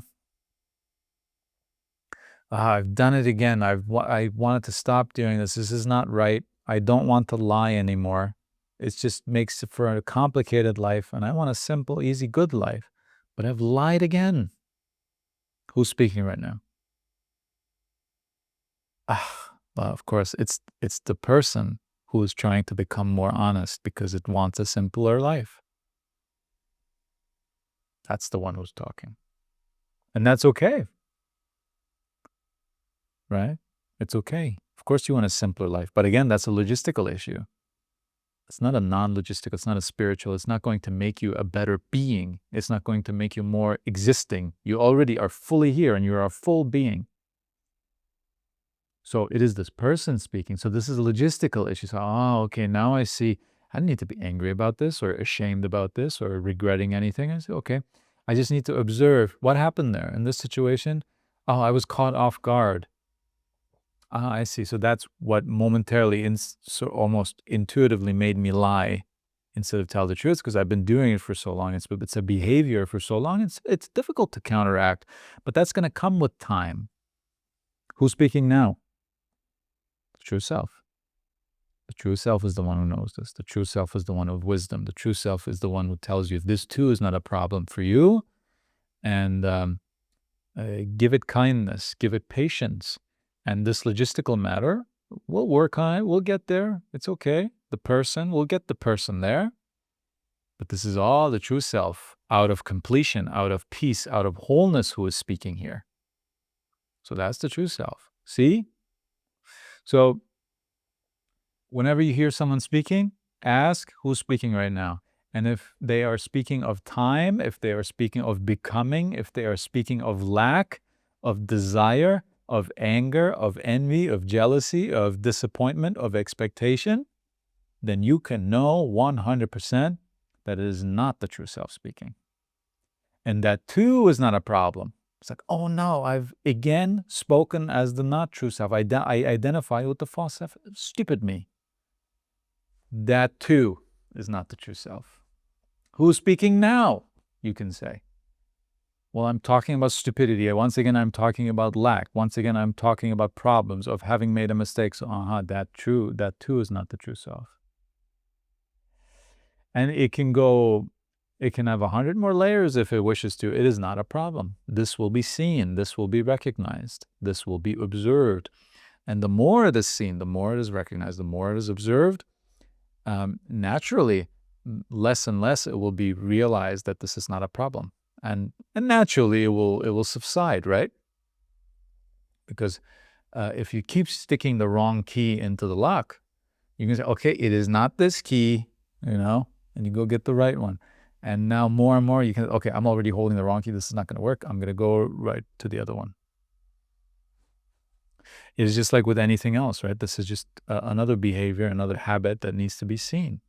I've done it again. I wanted to stop doing this. This is not right. I don't want to lie anymore. It just makes for a complicated life, and I want a simple, easy, good life. But I've lied again. Who's speaking right now? Well, of course, it's the person who is trying to become more honest because it wants a simpler life. That's the one who's talking. And that's okay. Right? It's okay. Of course you want a simpler life. But again, that's a logistical issue. It's not a non-logistical, it's not a spiritual, it's not going to make you a better being. It's not going to make you more existing. You already are fully here and you're a full being. So it is this person speaking. So this is a logistical issue. So, okay, now I see. I don't need to be angry about this or ashamed about this or regretting anything. I say, okay, I just need to observe what happened there in this situation. I was caught off guard. I see. So that's what momentarily, so almost intuitively made me lie instead of tell the truth, because I've been doing it for so long. It's a behavior for so long. It's difficult to counteract, but that's going to come with time. Who's speaking now? The true self. The true self is the one who knows this. The true self is the one of wisdom. The true self is the one who tells you this too is not a problem for you, and give it kindness, give it patience. And this logistical matter, we'll work on it. We'll get there. It's okay. We'll get the person there. But this is all the true self, out of completion, out of peace, out of wholeness, who is speaking here. So that's the true self. See? So whenever you hear someone speaking, ask who's speaking right now. And if they are speaking of time, if they are speaking of becoming, if they are speaking of lack, of desire, of anger, of envy, of jealousy, of disappointment, of expectation, then you can know 100% that it is not the true self speaking. And that too is not a problem. It's like, oh no, I've again spoken as the not true self. I identify with the false self. Stupid me. That too is not the true self. Who's speaking now? You can say. Well, I'm talking about stupidity. Once again, I'm talking about lack. Once again, I'm talking about problems of having made a mistake. So, that too is not the true self. And it can have 100 more layers if it wishes to. It is not a problem. This will be seen. This will be recognized. This will be observed. And the more it is seen, the more it is recognized, the more it is observed, naturally, less and less it will be realized that this is not a problem. And naturally it will subside, right? Because if you keep sticking the wrong key into the lock, you can say, okay, it is not this key, and you go get the right one. And now more and more you can, okay, I'm already holding the wrong key. This is not going to work. I'm going to go right to the other one. It is just like with anything else, right? This is just another behavior, another habit that needs to be seen.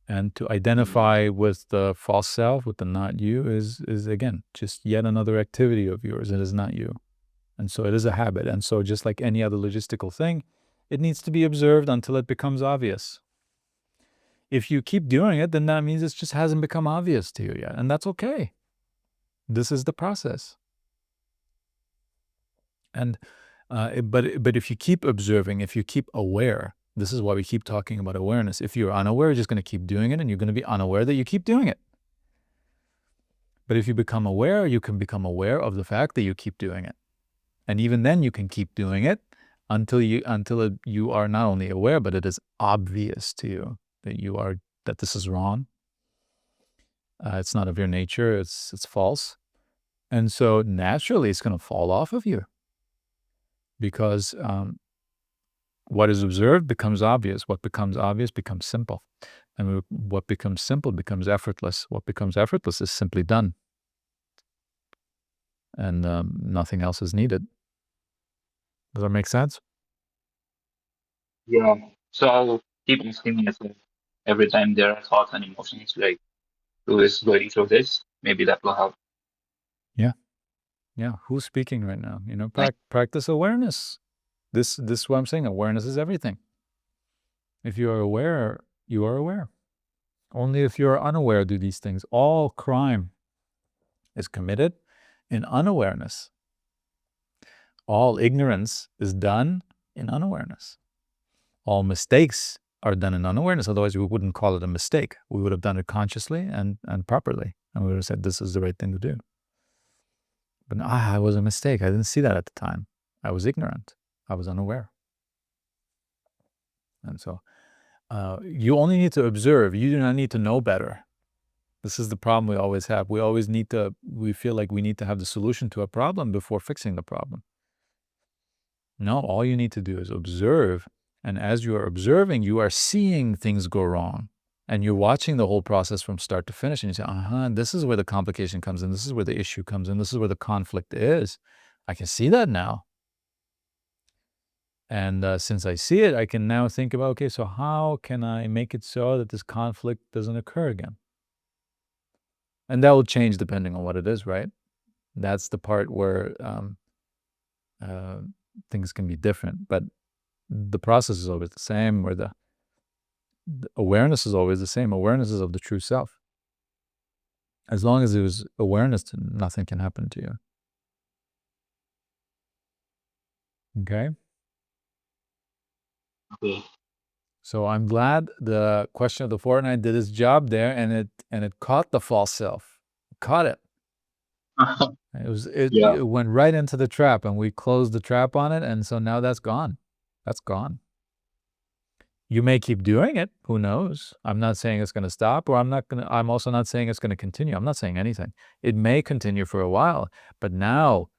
And to identify with the false self, with the not you, is again, just yet another activity of yours. It is not you. And so it is a habit. And so just like any other logistical thing, it needs to be observed until it becomes obvious. If you keep doing it, then that means it just hasn't become obvious to you yet. And that's okay. This is the process. And but if you keep observing, if you keep aware, this is why we keep talking about awareness. If you're unaware, you're just going to keep doing it, and you're going to be unaware that you keep doing it. But if you become aware, you can become aware of the fact that you keep doing it. And even then you can keep doing it until you are not only aware, but it is obvious to you that this is wrong. It's not of your nature. It's false, and so naturally it's going to fall off of you because what is observed becomes obvious. What becomes obvious becomes simple, and what becomes simple becomes effortless. What becomes effortless is simply done, and nothing else is needed. Does that make sense? Yeah. So I'll keep asking myself every time there are thoughts and emotions like, who is going through this? Maybe that will help. Yeah. Who's speaking right now? Like, Practice awareness. This is what I'm saying. Awareness is everything. If you are aware, you are aware. Only if you are unaware do these things. All crime is committed in unawareness. All ignorance is done in unawareness. All mistakes are done in unawareness. Otherwise, we wouldn't call it a mistake. We would have done it consciously and properly. And we would have said, this is the right thing to do. But no, it was a mistake. I didn't see that at the time. I was ignorant. I was unaware. And so you only need to observe. You do not need to know better. This is the problem we always have. We feel like we need to have the solution to a problem before fixing the problem. No, all you need to do is observe. And as you are observing, you are seeing things go wrong. And you're watching the whole process from start to finish. And you say, this is where the complication comes in. This is where the issue comes in. This is where the conflict is. I can see that now. And since I see it, I can now think about, okay, so how can I make it so that this conflict doesn't occur again? And that will change depending on what it is, right? That's the part where things can be different. But the process is always the same, where the awareness is always the same. Awareness is of the true self. As long as there's awareness, nothing can happen to you. Okay? okay. So I'm glad the question of the fortnight did its job there, and it caught the false self. It caught it. Yeah. It went right into the trap, and we closed the trap on it, and so now that's gone. That's gone. You may keep doing it. Who knows? I'm not saying it's going to stop, or I'm also not saying it's going to continue. I'm not saying anything. It may continue for a while, but now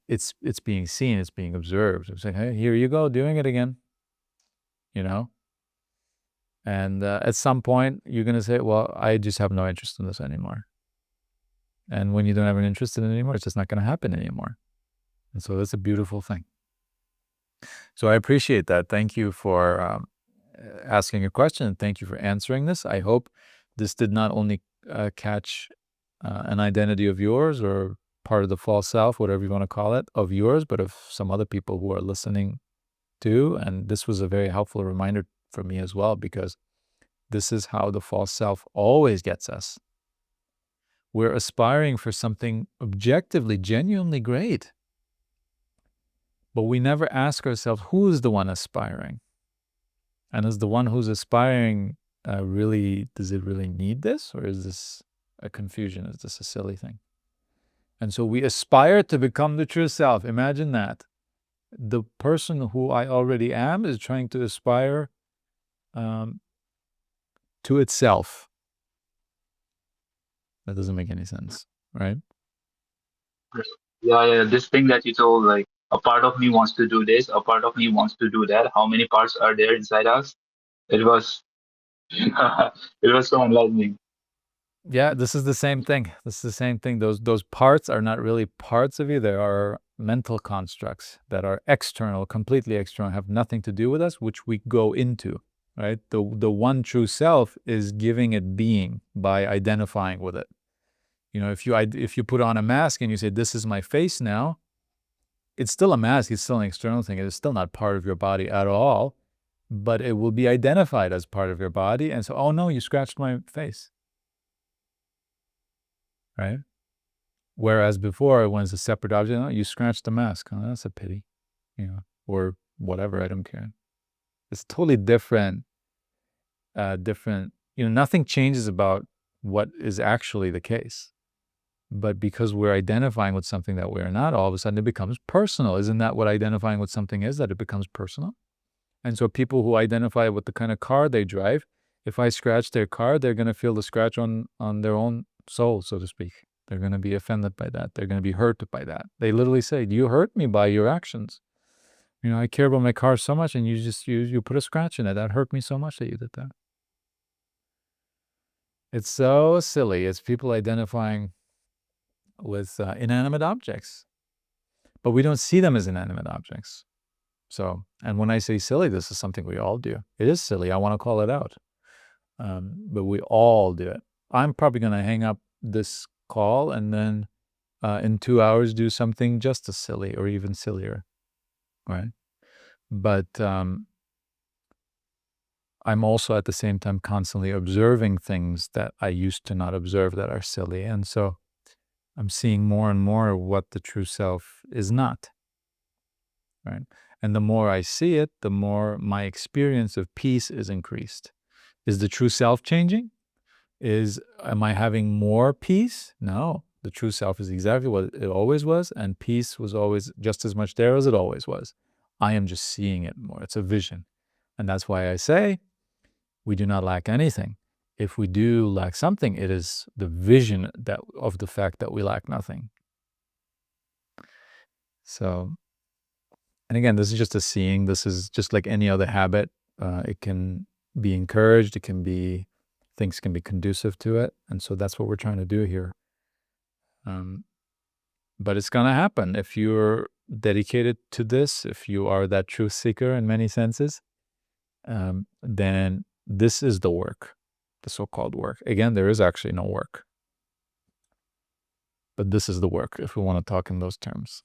it's being seen. It's being observed. It's like, hey, here you go, doing it again. And at some point, you're going to say, well, I just have no interest in this anymore. And when you don't have an interest in it anymore, it's just not going to happen anymore. And so that's a beautiful thing. So I appreciate that. Thank you for asking a question, and thank you for answering this. I hope this did not only catch an identity of yours or part of the false self, whatever you want to call it, of yours, but of some other people who are listening too. And this was a very helpful reminder for me as well, because this is how the false self always gets us. We're aspiring for something objectively, genuinely great. But we never ask ourselves, who's the one aspiring? And is the one who's aspiring does it really need this? Or is this a confusion? Is this a silly thing? And so we aspire to become the true self. Imagine that. The person who I already am is trying to aspire to itself. That doesn't make any sense, right? Yeah. This thing that you told, like, a part of me wants to do this, a part of me wants to do that. How many parts are there inside us? It was, it was so enlightening. Yeah, this is the same thing. Those parts are not really parts of you. They are mental constructs that are external, completely external, have nothing to do with us, which we go into, right? The one true self is giving it being by identifying with it. If you put on a mask and you say, this is my face now, it's still a mask. It's still an external thing. It is still not part of your body at all, but it will be identified as part of your body. And so, oh no, you scratched my face. Right? Whereas before, when it's a separate object, oh, you scratched the mask. Oh, that's a pity, or whatever. I don't care. It's totally different. Nothing changes about what is actually the case, But because we're identifying with something that we're not, all of a sudden it becomes personal. Isn't that what identifying with something is, that it becomes personal? And so people who identify with the kind of car they drive, if I scratch their car, they're going to feel the scratch on their own soul, so to speak. They're going to be offended by that. They're going to be hurt by that. They literally say, you hurt me by your actions. I care about my car so much, and you put a scratch in it. That hurt me so much that you did that. It's so silly. It's people identifying with inanimate objects, but we don't see them as inanimate objects. So, and when I say silly, this is something we all do. It is silly. I want to call it out. But we all do it. I'm probably going to hang up this call and then in 2 hours do something just as silly or even sillier, right? But I'm also at the same time constantly observing things that I used to not observe that are silly. And so I'm seeing more and more what the true self is not, right? And the more I see it, the more my experience of peace is increased. Is the true self changing? Am I having more peace? No, the true self is exactly what it always was, and peace was always just as much there as it always was. I am just seeing it more. It's a vision. And that's why I say we do not lack anything. If we do lack something, it is the vision of the fact that we lack nothing. So, and again, this is just a seeing. This is just like any other habit. It can be encouraged. Things can be conducive to it. And so that's what we're trying to do here. But it's going to happen if you're dedicated to this, if you are that truth seeker in many senses, then this is the work, the so-called work. Again, there is actually no work. But this is the work, if we want to talk in those terms.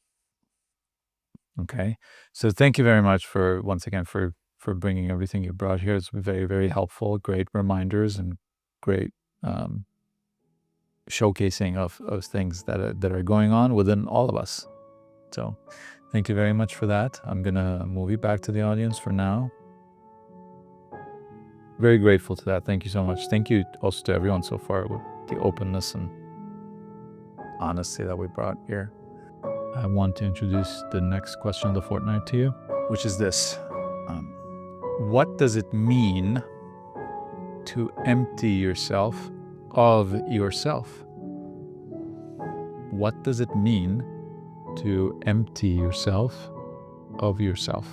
Okay? So thank you very much once again, for bringing everything you brought here. It's very, very helpful, great reminders and great showcasing of things that are going on within all of us. So thank you very much for that. I'm going to move you back to the audience for now. Very grateful to that. Thank you so much. Thank you also to everyone so far with the openness and honesty that we brought here. I want to introduce the next question of the fortnight to you, which is this. What does it mean to empty yourself of yourself? What does it mean to empty yourself of yourself?